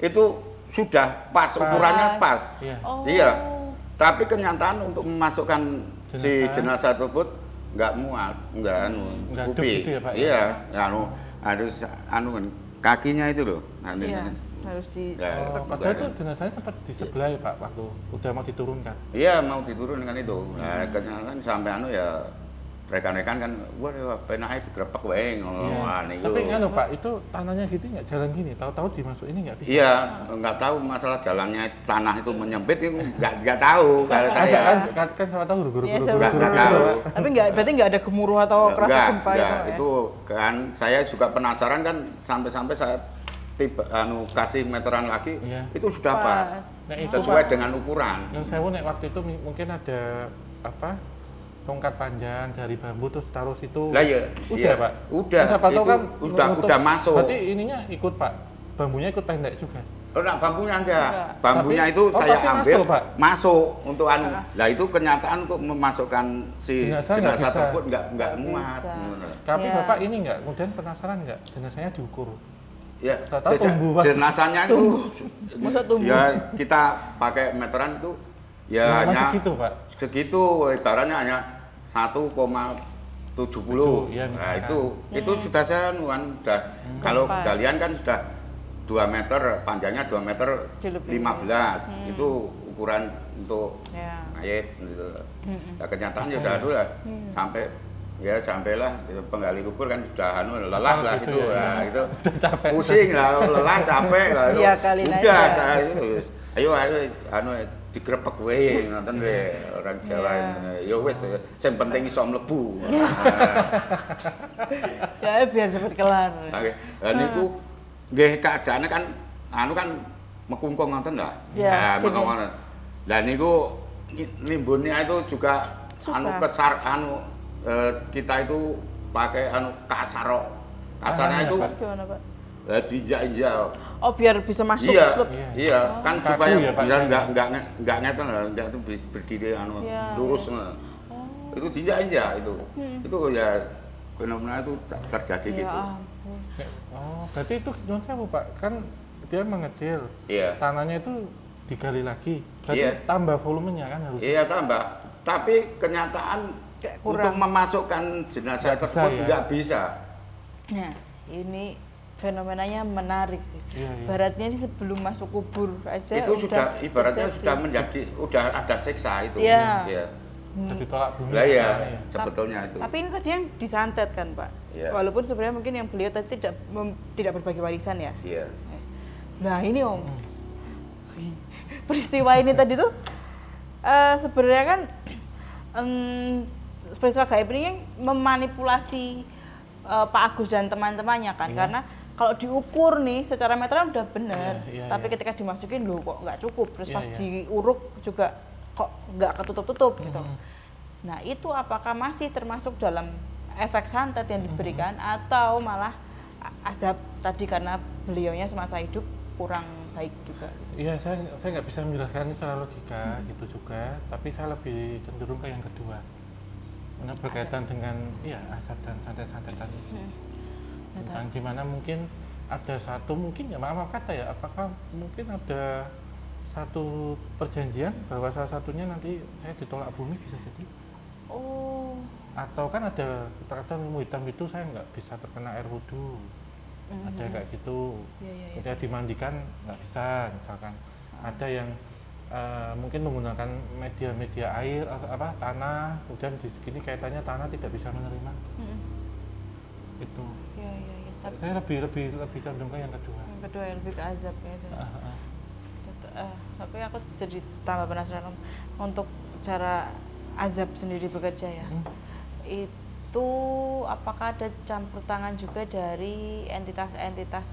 S1: itu sudah pas ukurannya pas iya tapi kenyataan untuk memasukkan si jenazah tersebut nggak muat nggak
S2: gitu ya Pak
S1: iya harus kakinya itu loh
S3: harus di
S2: padahal itu jenazahnya sempat di sebelah ya Pak waktu udah mau diturunkan.
S1: Iya mau diturunkan itu. Nah, kan sampai ya rekan-rekan kan wah penake digrebek wae ngono niku.
S2: Tapi kan Pak itu tanahnya gitu nggak jalan gini, tahu-tahu dimasuk ini nggak bisa.
S1: Iya, nggak tahu masalah jalannya tanah itu menyempit itu nggak tahu kalau saya.
S2: Kan sama tahu guru-guru.
S3: Tapi berarti nggak ada gemuruh atau kerasa gempa
S1: itu kan saya juga penasaran kan sampai saya kasih meteran lagi itu sudah pas.
S2: Nah, itu
S1: sesuai
S2: Pak,
S1: dengan ukuran.
S2: Yang saya waktu itu mungkin ada tongkat panjang dari bambu terus taruh situ.
S1: Lah ya.
S2: Udah Pak.
S1: Udah.
S2: Siapa tahu kan
S1: udah masuk.
S2: Berarti ininya ikut Pak. Bambunya ikut pendek juga.
S1: Bambunya enggak. Bambunya itu saya ambil masuk untuk Lah itu kenyataan untuk memasukkan si jenazah tersebut enggak muat.
S2: Tapi Bapak ini enggak kemudian penasaran enggak jenazahnya diukur?
S1: Ya, jenazahnya itu ya kita pakai meteran itu ya hanya
S2: segitu Pak.
S1: Segitu ibaratnya hanya 1,70. Nah itu sudah saya sudah kalau galian kan sudah 2 meter panjangnya 2 meter 15 itu ukuran untuk mayat gitu. Nah, kenyataannya sudah dulu sampailah penggali kubur kan sudah lelah lah itu itu pusing lah lelah capek lah itu udah saya itu ayo digrebek wae ngoten wae orang Jawa ya wis sing penting iso mlebu
S3: Ya biar cepet kelar.
S1: Oke. Lah niku nggih keadaane kan anu kan mekungkung ngoten lah.
S3: Ya,
S1: Nah, ngoten. Lah niku nimbunnya itu juga anu
S3: Susah.
S1: kita itu pakai anu kasar. Kasarnya itu
S3: Gimana Pak?
S1: dijak-injak.
S3: Oh biar bisa masuk
S1: Iya,
S3: slup.
S1: iya, kan
S2: Kaku
S1: supaya
S2: ya, Pak,
S1: bisa
S2: ya?
S1: nggak ngeten lah, nggak itu berdiri anu
S3: Iya,
S1: lurus. Itu dijak-injak itu. Itu ya fenomena itu terjadi
S3: Ya
S1: gitu.
S3: ampun.
S2: Oh, berarti itu nyuwun sewu, Pak. Kan dia mengecil.
S1: Iya.
S2: Tanahnya itu digali lagi. Berarti
S1: Iya.
S2: tambah volumenya kan harus.
S1: Iya tambah. Tapi kenyataan
S3: Kayak kurang.
S1: untuk memasukkan jenazah
S2: Nggak bisa,
S1: tersebut
S2: ya?
S1: nggak bisa.
S3: Nah, ini fenomenanya menarik sih.
S2: Iya, iya.
S3: Baratnya ini sebelum masuk kubur aja
S1: Itu sudah ibaratnya
S3: terjadi.
S1: sudah menjadi udah ada siksa itu.
S3: Iya.
S1: Iya.
S2: Jadi tolak bumi.
S1: Lah ya,
S2: misalnya ya.
S1: sebetulnya itu.
S3: Tapi ini tadi yang disantet kan Pak.
S1: Iya.
S3: Walaupun sebenarnya mungkin yang beliau tadi tidak berbagi warisan ya.
S1: Iya.
S3: Nah ini Om, peristiwa ini tadi tuh sebenarnya kan peristiwa gaib ini yang memanipulasi Pak Agus dan teman-temannya kan,
S2: Iya.
S3: karena kalau diukur nih secara meteran udah benar,
S2: Iya, iya,
S3: tapi
S2: iya.
S3: ketika dimasukin loh kok nggak cukup, terus
S2: Iya,
S3: pas
S2: iya.
S3: diuruk juga kok nggak ketutup-tutup gitu.
S2: Mhm.
S3: Nah itu apakah masih termasuk dalam efek santet yang diberikan atau malah azab tadi karena beliaunya semasa hidup kurang baik juga?
S2: Iya, saya nggak bisa menjelaskan ini secara logika gitu juga, tapi saya lebih cenderung ke yang kedua. Karena berkaitan dengan ya asap dan santet-santetan tentang dimana mungkin ada satu mungkin ya maaf kata ya, apakah mungkin ada satu perjanjian bahwa salah satunya nanti saya ditolak bumi bisa jadi,
S3: Oh,
S2: atau kan ada kata-kata ilmu hitam itu saya nggak bisa terkena air wudhu, ada kayak gitu.
S3: iya, iya, iya.
S2: Ketika dimandikan nggak bisa misalkan, ada yang mungkin menggunakan media air apa tanah, kemudian di sini kaitannya tanah tidak bisa menerima itu.
S3: Iya, iya, iya. Tapi
S2: Saya lebih cenderung ke yang kedua.
S3: yang kedua yang lebih ke azab ya.
S2: Ah.
S3: Tapi aku jadi tambah penasaran Om, untuk cara azab sendiri bekerja ya. Itu apakah ada campur tangan juga dari entitas-entitas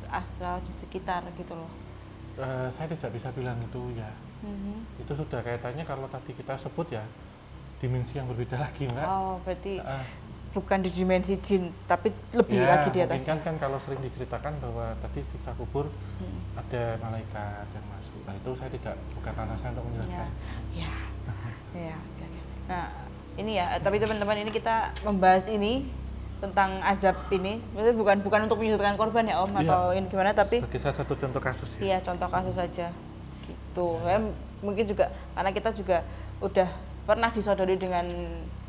S3: astral di sekitar gitu loh?
S2: Saya tidak bisa bilang itu ya. Itu sudah kaitannya kalau tadi kita sebut ya dimensi yang berbeda lagi, Mbak.
S3: Oh, berarti
S2: Ah.
S3: bukan di dimensi jin, tapi lebih
S2: Ya,
S3: lagi di
S2: mungkin
S3: atasnya.
S2: kan kalau sering diceritakan bahwa tadi siksa kubur ada malaikat yang masuk. Nah itu saya bukan ranah saya untuk
S3: Ya,
S2: menjelaskan.
S3: ya, ya. Oke, oke. Nah, ini ya. Tapi teman-teman ini kita membahas ini tentang azab ini. Maksudnya bukan untuk menyudutkan korban ya Om,
S2: Iya.
S3: atau ini gimana? Tapi
S2: Sebagai salah satu contoh kasus ya.
S3: iya contoh kasus saja. Gitu. Ya, mungkin juga karena kita juga udah pernah disodori dengan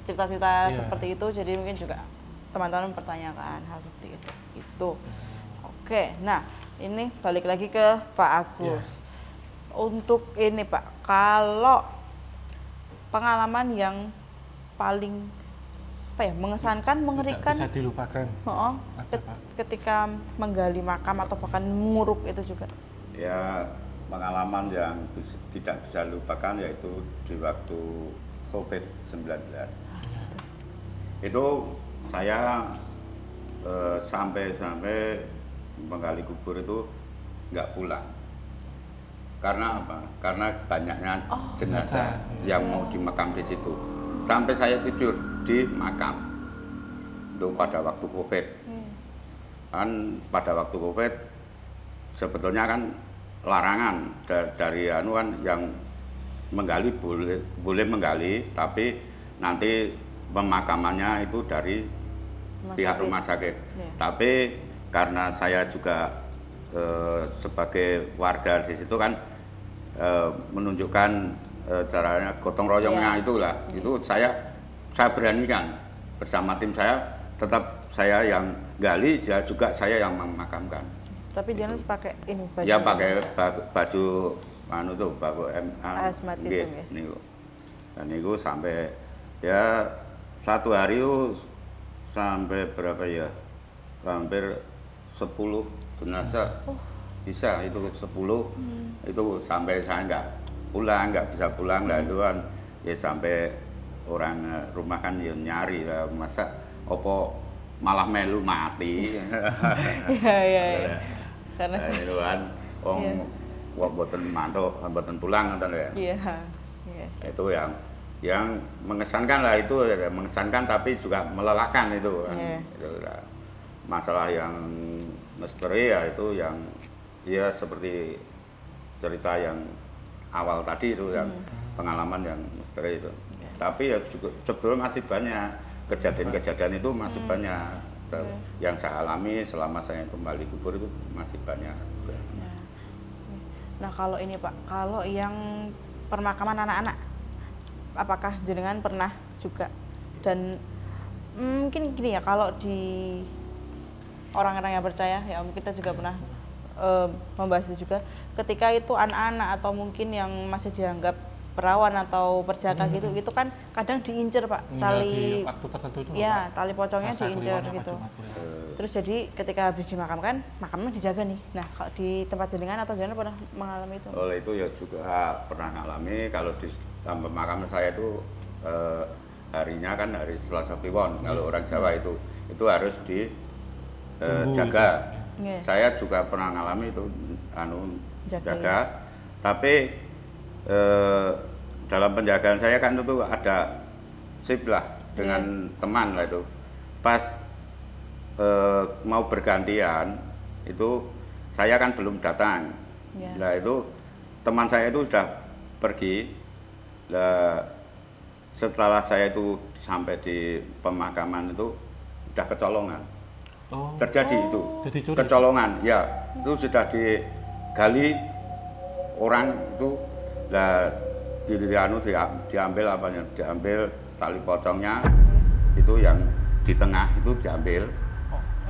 S3: cerita-cerita
S2: Iya.
S3: seperti itu, jadi mungkin juga teman-teman mempertanyakan hal seperti itu. Gitu. Oke. Nah, ini balik lagi ke Pak Agus.
S2: Iya.
S3: Untuk ini Pak, kalau pengalaman yang paling apa ya, mengesankan, mengerikan,
S2: Tidak bisa dilupakan.
S3: oh,
S2: Ada, Pak.
S3: ketika menggali makam atau bahkan menguruk itu juga.
S1: Ya pengalaman yang tidak bisa lupakan yaitu di waktu COVID-19. Itu saya sampai menggali kubur itu nggak pulang. Karena apa? Karena banyaknya jenazah yang mau dimakam di situ. Sampai saya tidur di makam itu pada waktu COVID. Kan pada waktu COVID sebetulnya kan larangan dari anu kan yang menggali boleh menggali, tapi nanti pemakamannya itu dari pihak rumah sakit. Tapi karena saya juga sebagai warga di situ kan menunjukkan caranya gotong royongnya itulah, itu saya beranikan bersama tim saya, tetap saya yang gali, ya juga saya yang memakamkan.
S3: Tapi jangan pakai ini baju.
S1: Ya pakai baju anu tuh, baju
S3: Hazmat itu ya.
S1: niku. Dan niku sampai ya satu hari itu sampai berapa ya? Hampir 10 jenazah. Bisa itu 10. Itu sampai saya nggak bisa pulang lah, itu kan ya sampai orang rumah kan ya nyari lah, masa opo malah melu mati.
S3: Iya. Karena
S1: itu kan wong boten mantuk, boten pulang ngoten ya.
S3: Iya.
S1: Itu yang mengesankan lah itu, mengesankan tapi juga melelahkan itu kan. Itu lah. Masalah yang misteri ya itu yang ya seperti cerita yang awal tadi itu yang pengalaman yang misteri itu. Tapi ya juga sebetulnya masih banyak kejadian-kejadian itu masih banyak yang saya alami selama saya kembali kubur itu masih banyak.
S3: Nah kalau ini Pak, kalau yang permakaman anak-anak, apakah jenengan pernah juga? Dan mungkin gini ya, kalau di orang-orang yang percaya ya kita juga pernah membahas itu juga, ketika itu anak-anak atau mungkin yang masih dianggap perawan atau perjaka gitu, itu kan kadang diincer Pak, tali
S2: waktu tertentu itu
S3: ya tali pocongnya diincer gitu. Terus jadi ketika habis dimakamkan, makamnya dijaga nih. Nah kalau di tempat jenengan atau jenengan pernah mengalami itu?
S1: Oleh itu ya juga pernah mengalami. Kalau di pemakaman saya itu harinya kan hari Selasa Kliwon. Kalau orang Jawa itu harus dijaga. Saya juga pernah mengalami itu jaga. Tapi dalam penjagaan saya kan itu ada sip lah dengan teman lah itu. Pas mau bergantian itu saya kan belum datang. Nah itu teman saya itu sudah pergi. Nah, setelah saya itu sampai di pemakaman itu sudah kecolongan. Terjadi itu kecolongan, ya itu sudah digali orang itu. Lah diambil apanya? Diambil tali pocongnya itu yang di tengah itu diambil.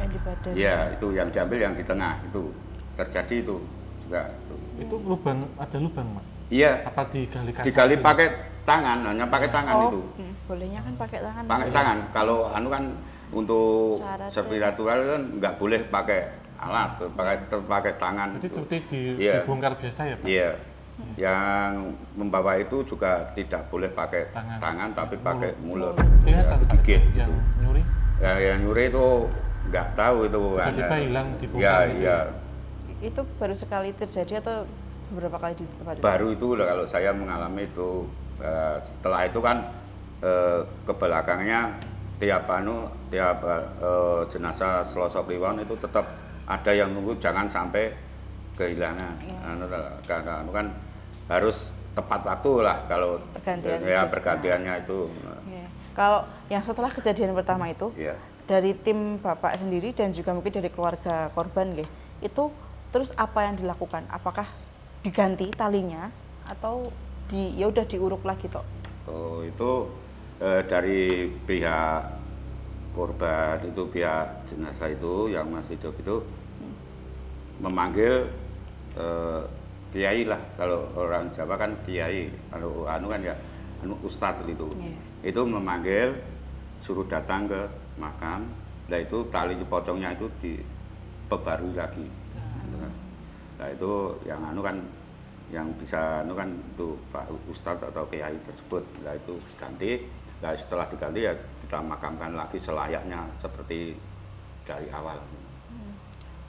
S3: Yang di badan.
S1: Iya, itu yang diambil yang di tengah itu terjadi itu juga.
S2: Itu lubang, ada lubang, Mak?
S1: Iya.
S2: Apa digali kasar?
S1: Digali pakai tangan, hanya pakai tangan itu.
S3: Bolehnya kan pakai tangan.
S1: Pakai tangan. Kalau kan untuk spiritual kan nggak boleh pakai alat, pakai tangan.
S2: Jadi seperti dibongkar biasa ya Pak?
S1: Iya. Yang membawa itu juga tidak boleh pakai tangan tapi pakai mulut.
S2: Ya,
S1: digigit.
S2: Yang nyuri?
S1: Ya, yang nyuri itu nggak tahu itu.
S2: Tiba-tiba hilang dibongkar.
S1: Iya.
S3: Itu baru sekali terjadi atau beberapa kali di tempat itu?
S1: Baru itu kalau saya mengalami itu. Setelah itu kan ke belakangnya tiap jenazah Selasa Kliwon itu tetap ada yang nunggu, jangan sampai kehilangan. Karena kan harus tepat waktu lah kalau pergantiannya itu.
S3: Kalau yang setelah kejadian pertama itu, dari tim Bapak sendiri dan juga mungkin dari keluarga korban itu terus apa yang dilakukan? Apakah diganti talinya atau ya udah diuruk lagi toh?
S1: Oh, itu dari pihak korban itu, pihak jenazah itu yang masih hidup itu memanggil kiai lah, kalau orang Jawa kan kiai, kalau kan ya ustadz itu. Itu memanggil, suruh datang ke makam. Nah itu tali pocongnya itu diperbarui lagi. Nah itu yang kan yang bisa kan itu Pak Ustadz atau kiai tersebut. Nah itu diganti. Nah setelah diganti ya kita makamkan lagi selayaknya seperti dari awal.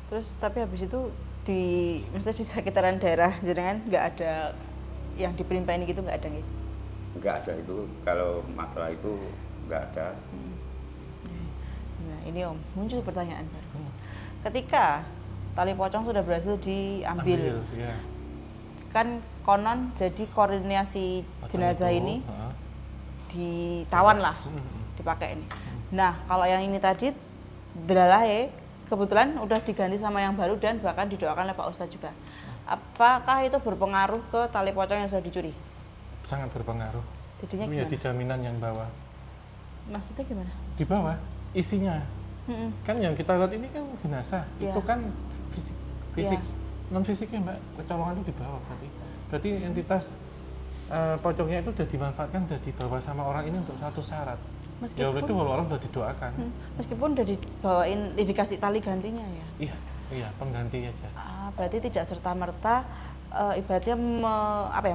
S3: Terus tapi habis itu misalnya di sekitaran daerah jenengan nggak ada yang diperimpahin gitu, nggak ada nih?
S1: Nggak ada itu, kalau masalah itu nggak ada.
S3: Nah ini Om, muncul pertanyaan baru. Ketika tali pocong sudah berhasil diambil, kan konon jadi koordinasi jenazah ini ditawan lah, dipakai ini. Nah kalau yang ini tadi delalahe kebetulan udah diganti sama yang baru dan bahkan didoakan oleh Pak Ustadz juga. Apakah itu berpengaruh ke tali pocong yang sudah dicuri?
S2: Sangat berpengaruh.
S3: Jadinya
S2: gimana? Di jaminan yang bawah.
S3: Maksudnya gimana?
S2: Di bawah isinya. Kan yang kita lihat ini kan jenazah, itu kan fisik, non fisiknya Mbak, kecolongan itu di bawah berarti entitas pocongnya itu sudah dimanfaatkan, sudah dibawa sama orang ini untuk satu syarat. Meskipun, ya berarti orang sudah didoakan. Meskipun
S3: sudah dibawain, dikasih tali gantinya ya?
S2: Iya, pengganti aja.
S3: Berarti tidak serta-merta ibaratnya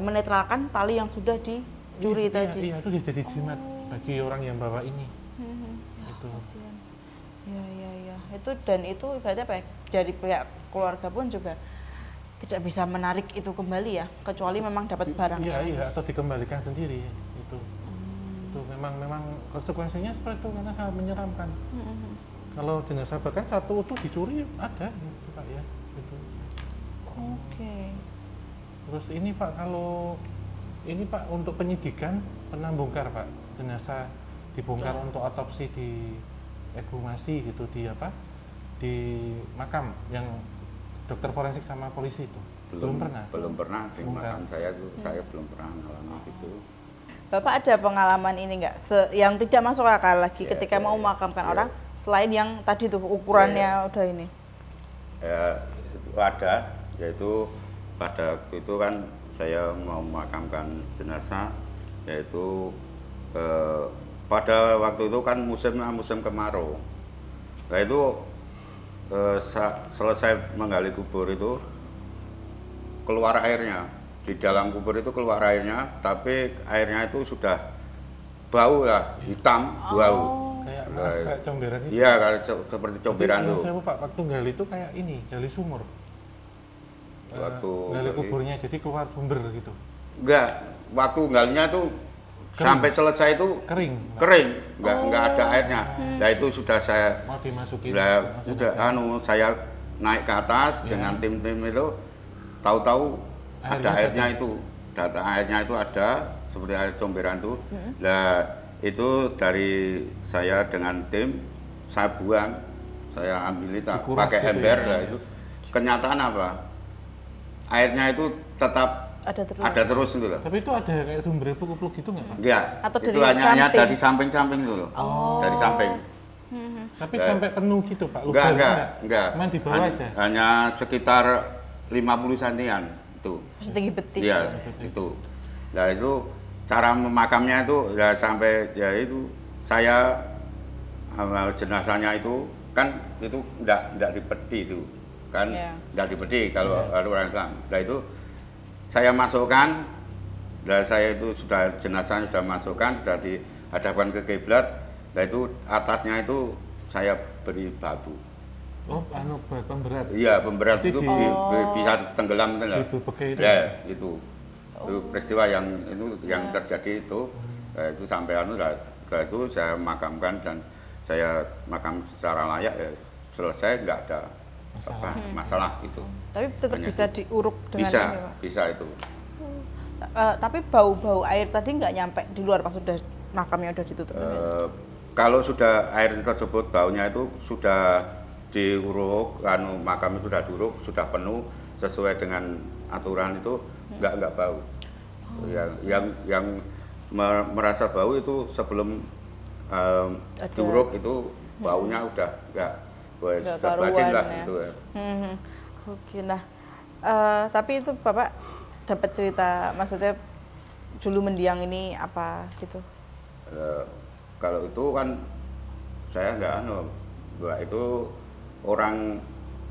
S3: menetralkan tali yang sudah dicuri tadi.
S2: Iya, itu jadi jimat bagi orang yang bawa ini. Itu.
S3: Ya. Itu berarti apa ya? Dari pihak keluarga pun juga tidak bisa menarik itu kembali ya, kecuali memang dapat barangnya.
S2: Iya, atau dikembalikan sendiri itu. Itu memang konsekuensinya seperti itu karena sangat menyeramkan. Kalau jenazah bahkan satu utuh dicuri ada, Pak ya. Itu.
S3: Oke.
S2: Terus ini Pak, kalau ini Pak untuk penyidikan pernah bongkar Pak, jenazah dibongkar untuk otopsi di ekshumasi gitu di makam yang dokter forensik sama polisi itu. Belum pernah
S1: di makam saya tuh saya belum pernah mengalami gitu.
S3: Bapak ada pengalaman ini nggak yang tidak masuk akal lagi ketika mau memakamkan orang selain yang tadi tuh ukurannya udah ini?
S1: Ya, itu ada, yaitu pada waktu itu kan saya mau memakamkan jenazah, yaitu pada waktu itu kan musim kemarau. Nah itu selesai menggali kubur itu keluar airnya. Di dalam kubur itu keluar airnya, tapi airnya itu sudah bau ya, hitam, bau.
S2: Kayak comberan itu.
S1: Iya, seperti comberan itu.
S2: Saya Pak, waktu gali itu kayak ini, gali sumur. Gali kuburnya, jadi keluar sumber gitu.
S1: Enggak, waktu galinya itu sampai selesai itu kering, enggak ada airnya. Nah itu sudah saya
S2: mau dimasukin.
S1: Saya naik ke atas dengan tim-tim itu, tahu-tahu ada airnya itu, airnya itu ada seperti air comberan itu. Nah itu dari saya dengan tim saya buang, saya ambil itu pakai ember lah itu. Kenyataan apa? Airnya itu tetap ada terus gitu loh.
S2: Tapi itu ada kayak sumber pluk-pluk gitu nggak Pak?
S1: Enggak.
S3: Atau
S1: itu hanya dari samping-samping itu loh. Dari samping.
S2: Tapi sampai penuh gitu Pak?
S1: Enggak.
S2: Cuman di bawah aja?
S1: Hanya sekitar 50 cm itu.
S3: Setinggi betis.
S1: Iya, itu. Nah itu cara memakamnya itu ya sampai ya itu saya jenazahnya itu kan itu enggak dipeti itu. Kan enggak dipeti kalau orang Islam. Nah itu saya masukkan, dan saya itu sudah jenazahnya sudah masukkan, sudah dihadapkan ke kiblat. Nah itu atasnya itu saya beri batu.
S2: Oh, pemberat.
S1: Iya, pemberat itu bisa tenggelam itu. Ya, itu peristiwa yang terjadi itu. Nah, itu sampai setelah itu saya makamkan dan saya makam secara layak ya, selesai, nggak ada masalah itu.
S3: Tapi tetap bisa diuruk dengan ini, Pak?
S1: Bisa itu.
S3: Tapi bau-bau air tadi nggak nyampe di luar pas sudah makamnya udah ditutup?
S1: Kalau sudah air tersebut baunya itu sudah diuruk, makam itu sudah diuruk, sudah penuh sesuai dengan aturan itu nggak bau. Yang merasa bau itu sebelum diuruk itu baunya udah nggak bacin lah
S3: ya.
S1: itu ya.
S3: Oke, nah tapi itu Bapak dapat cerita, maksudnya dulu mendiang ini apa gitu?
S1: Kalau itu kan saya nggak Mbak, itu orang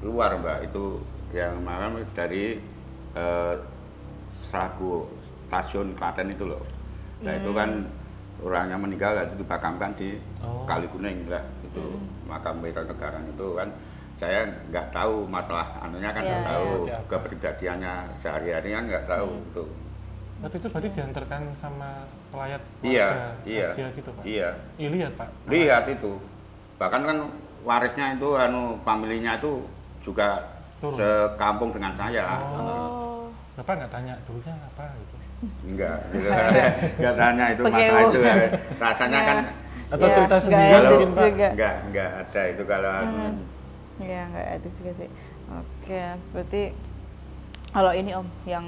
S1: luar Mbak, itu yang malam dari Sagu stasiun Klaten itu loh. Nah itu kan orangnya meninggal itu dimakamkan di Kali Kuning lah, itu makam Negara itu kan. Saya nggak tahu masalah anunya kan, nggak tahu kepribadiannya sehari-hari kan nggak tahu itu.
S2: Waktu itu berarti diantarkan sama pelayat keluarga Asia gitu Pak? Iya. Iya, lihat Pak?
S1: Lihat itu. Bahkan kan warisnya itu familinya itu juga sekampung dengan saya.
S2: Bapak nggak tanya dulunya apa gitu?
S1: Enggak tanya itu masalah itu ya. Rasanya kan
S2: atau cerita sendiri mungkin Pak?
S1: Enggak ada itu kalau
S3: ya nggak etis juga sih. Oke, berarti kalau ini Om yang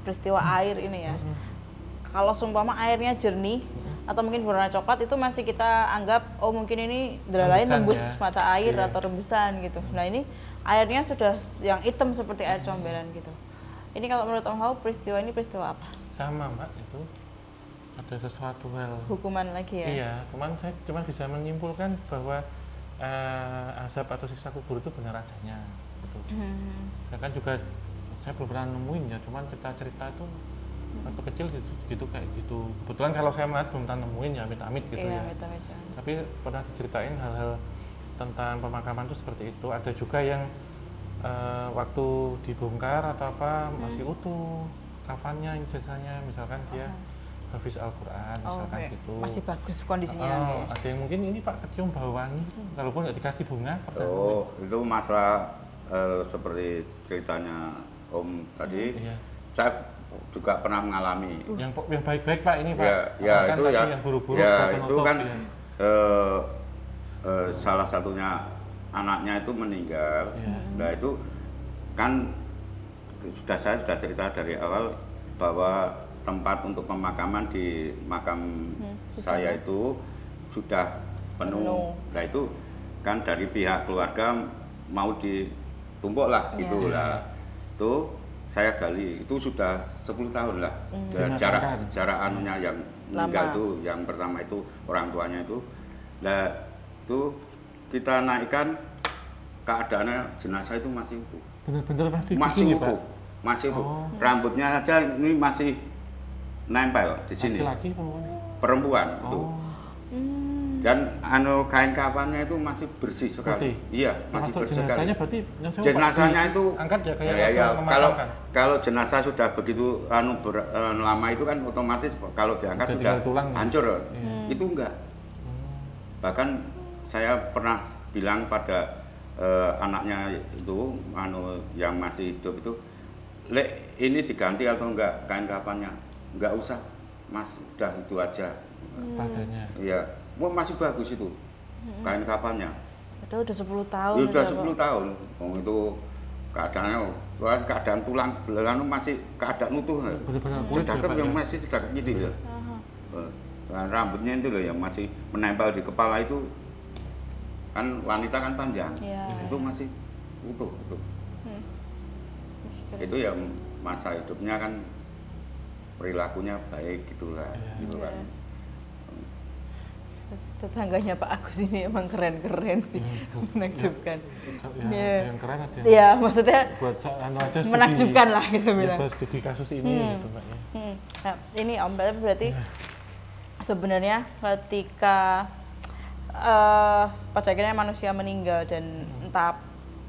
S3: peristiwa air ini ya, kalau seumpama airnya jernih atau mungkin berwarna coklat itu masih kita anggap mungkin ini lain tembus mata air atau rembesan gitu. Nah ini airnya sudah yang hitam seperti air comberan gitu. Ini kalau menurut Om Hao peristiwa ini peristiwa apa?
S2: Sama Mbak, itu ada sesuatu hal
S3: hukuman lagi ya?
S2: Iya, saya cuma bisa menyimpulkan bahwa azab atau siksa kubur itu benar adanya gitu. Saya kan juga saya belum pernah nemuin ya, cuman cerita-cerita itu waktu kecil gitu kayak gitu. Kebetulan kalau saya melihat belum pernah nemuin ya, amit-amit gitu ya. Tapi pernah diceritain hal-hal tentang pemakaman itu seperti itu. Ada juga yang waktu dibongkar atau apa masih utuh kafannya, ijazahnya, misalkan dia hafiz Al-Quran, misalkan gitu.
S3: Masih bagus kondisinya.
S2: Ada yang mungkin ini Pak kecium bau wangi, walaupun nggak dikasih bunga.
S1: Itu masalah seperti ceritanya Om tadi. Saya juga pernah mengalami.
S2: Yang baik-baik Pak ini Pak.
S1: Ya, itu ya.
S2: Yang buru-buru.
S1: Ya itu kan salah satunya anaknya itu meninggal. Nah itu kan saya sudah cerita dari awal bahwa tempat untuk pemakaman di makam saya itu sudah penuh. Nah itu kan dari pihak keluarga mau ditumpuk lah gitu lah. Itu saya gali itu sudah 10 tahun lah. Jarak anunya yang meninggal itu yang pertama itu orang tuanya itu. Nah itu kita naikkan keadaannya jenazah itu masih utuh.
S2: Benar-benar
S1: masih utuh. Masih utuh. Rambutnya saja ini masih nempel di sini.
S2: Laki-laki
S1: perempuan itu. Dan kain kafannya itu masih bersih sekali. Iya, masih bersih sekali.
S2: Berarti
S1: jenazahnya itu
S2: angkat ya kayak
S1: kalau jenazah sudah begitu lama itu kan otomatis kalau diangkat sudah hancur. Itu enggak. Bahkan saya pernah bilang pada anaknya itu yang masih hidup itu, "Lek, ini diganti atau enggak kain kafannya?" Enggak usah, Mas, udah itu aja.
S2: Padanya.
S1: Iya, masih bagus itu kain kafannya.
S3: Padahal udah 10 tahun.
S1: Ya, udah 10 tahun. Itu keadaan tulang belakang masih keadaan utuh.
S2: Benar-benar
S1: sedangkan yang masih sedang gitu ya. Rambutnya itu loh yang masih menempel di kepala itu kan wanita kan panjang. Itu masih utuh. Itu yang masa hidupnya kan perilakunya baik gitulah, gitu kan.
S3: Tetangganya Pak Agus ini emang keren-keren sih, menakjubkan.
S2: Yang keren aja.
S3: Iya, maksudnya
S2: buat aja
S3: menakjubkan lah gitu bilang.
S2: Buat studi kasus ini gitu Mbak.
S3: Nah, ini Om berarti sebenarnya ketika pada akhirnya manusia meninggal dan entah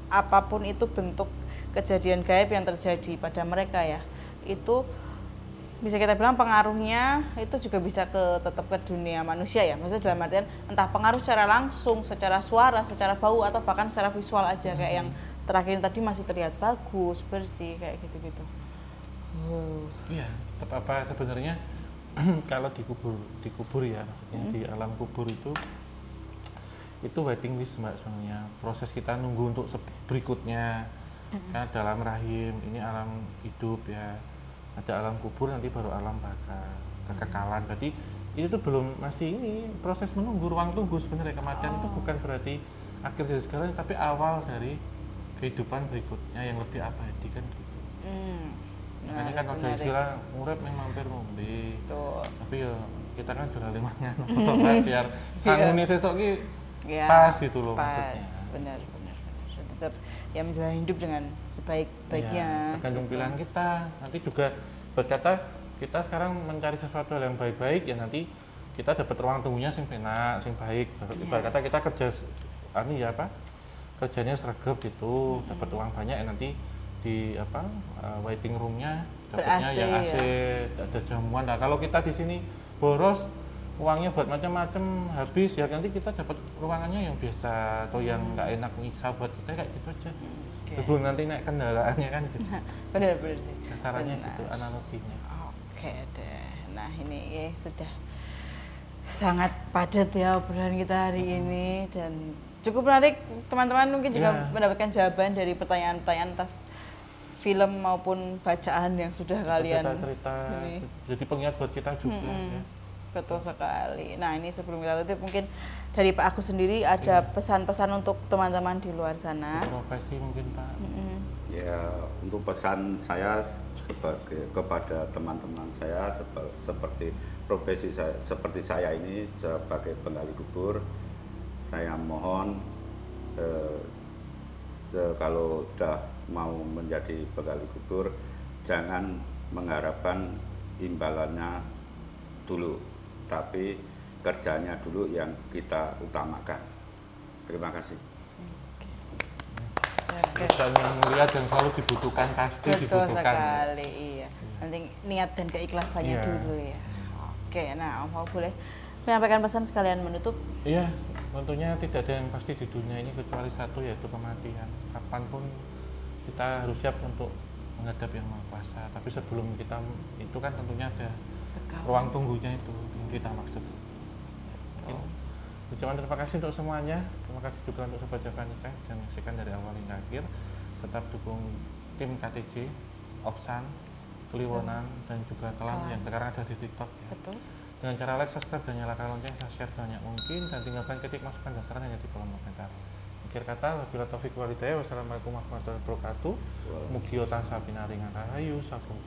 S3: apapun itu bentuk kejadian gaib yang terjadi pada mereka ya, itu bisa kita bilang pengaruhnya itu juga bisa tetap ke dunia manusia ya, maksudnya dalam artian entah pengaruh secara langsung, secara suara, secara bau atau bahkan secara visual aja kayak yang terakhir tadi masih terlihat bagus, bersih kayak gitu-gitu.
S2: Iya, tetap apa sebenarnya kalau dikubur ya, maksudnya di alam kubur itu waiting list Mbak sebenarnya. Proses kita nunggu untuk berikutnya. Kan dalam rahim ini alam hidup ya. Ada alam kubur, nanti baru alam baka, kekekalan. Jadi itu tuh belum, masih ini proses menunggu, ruang tunggu sebenarnya. Kematian itu bukan berarti akhir dari segalanya, tapi awal dari kehidupan berikutnya yang lebih abadi kan gitu. Makanya kan ada istilah urip memang mampir ngombe. Tapi ya kita kan juga lemangan biar sangune sesuk ki pas gitu loh maksudnya. Benar.
S3: Tetap ya menjalani hidup dengan sebaik-baiknya.
S2: Tergantung pilihan kita. Nanti juga berkata kita sekarang mencari sesuatu yang baik-baik ya, nanti kita dapat ruang tunggunya sing enak, sing baik. Ibarat kata kita kerja kerjanya sregep gitu, dapat uang banyak ya, nanti di waiting roomnya dapatnya yang AC, ada jamuan. Nah kalau kita di sini boros, uangnya buat macam-macam habis ya, nanti kita dapat ruangannya yang biasa atau yang nggak enak nyiksa buat kita kayak gitu aja. Belum nanti naik kendaraannya kan gitu.
S3: Benar sih.
S2: Kasarannya gitu analoginya.
S3: Oke deh. Nah ini ya sudah sangat padat ya obrolan kita hari ini dan cukup menarik. Teman-teman mungkin juga mendapatkan jawaban dari pertanyaan-pertanyaan atas film maupun bacaan yang sudah kalian
S2: cerita. Jadi pengingat buat kita juga. Ya.
S3: Betul sekali. Nah ini sebelum kita tutup mungkin dari Pak Agus sendiri ada pesan-pesan untuk teman-teman di luar sana.
S2: Profesi mungkin Pak.
S1: Ya untuk pesan saya kepada teman-teman saya seperti profesi saya, seperti saya ini sebagai penggali kubur, saya mohon kalau udah mau menjadi penggali kubur jangan mengharapkan imbalannya dulu, tapi kerjanya dulu yang kita utamakan. Terima kasih.
S3: Oke.
S2: Dan yang mulia dan selalu dibutuhkan, pasti
S3: Betul
S2: dibutuhkan.
S3: sekali, iya. Penting niat dan keikhlasannya
S2: Iya.
S3: dulu ya. Oke, nah Om Fau boleh menyampaikan pesan sekalian menutup?
S2: Iya, tentunya tidak ada yang pasti di dunia ini kecuali satu, yaitu kematian. Kapanpun kita harus siap untuk menghadap Yang Maha Kuasa. Tapi sebelum kita itu kan tentunya ada
S3: Bekal.
S2: ruang tunggunya itu yang kita maksud. Mungkin ucapan terima kasih untuk semuanya. Terima kasih juga untuk Sobat Java Nikah dan menyaksikan dari awal hingga akhir. Tetap dukung tim KTJ, Opsan, Kliwonan, dan juga Kelam yang sekarang ada di TikTok ya.
S3: Betul.
S2: Dengan cara like, subscribe, dan nyalakan lonceng, share banyak mungkin, dan tinggalkan kritik masukan dan saran hanya di kolom komentar. Akhir kata, wabillahi taufiq wal hidayah. Wassalamualaikum warahmatullahi wabarakatuh. Mugi tansah pinaringan rahayu saking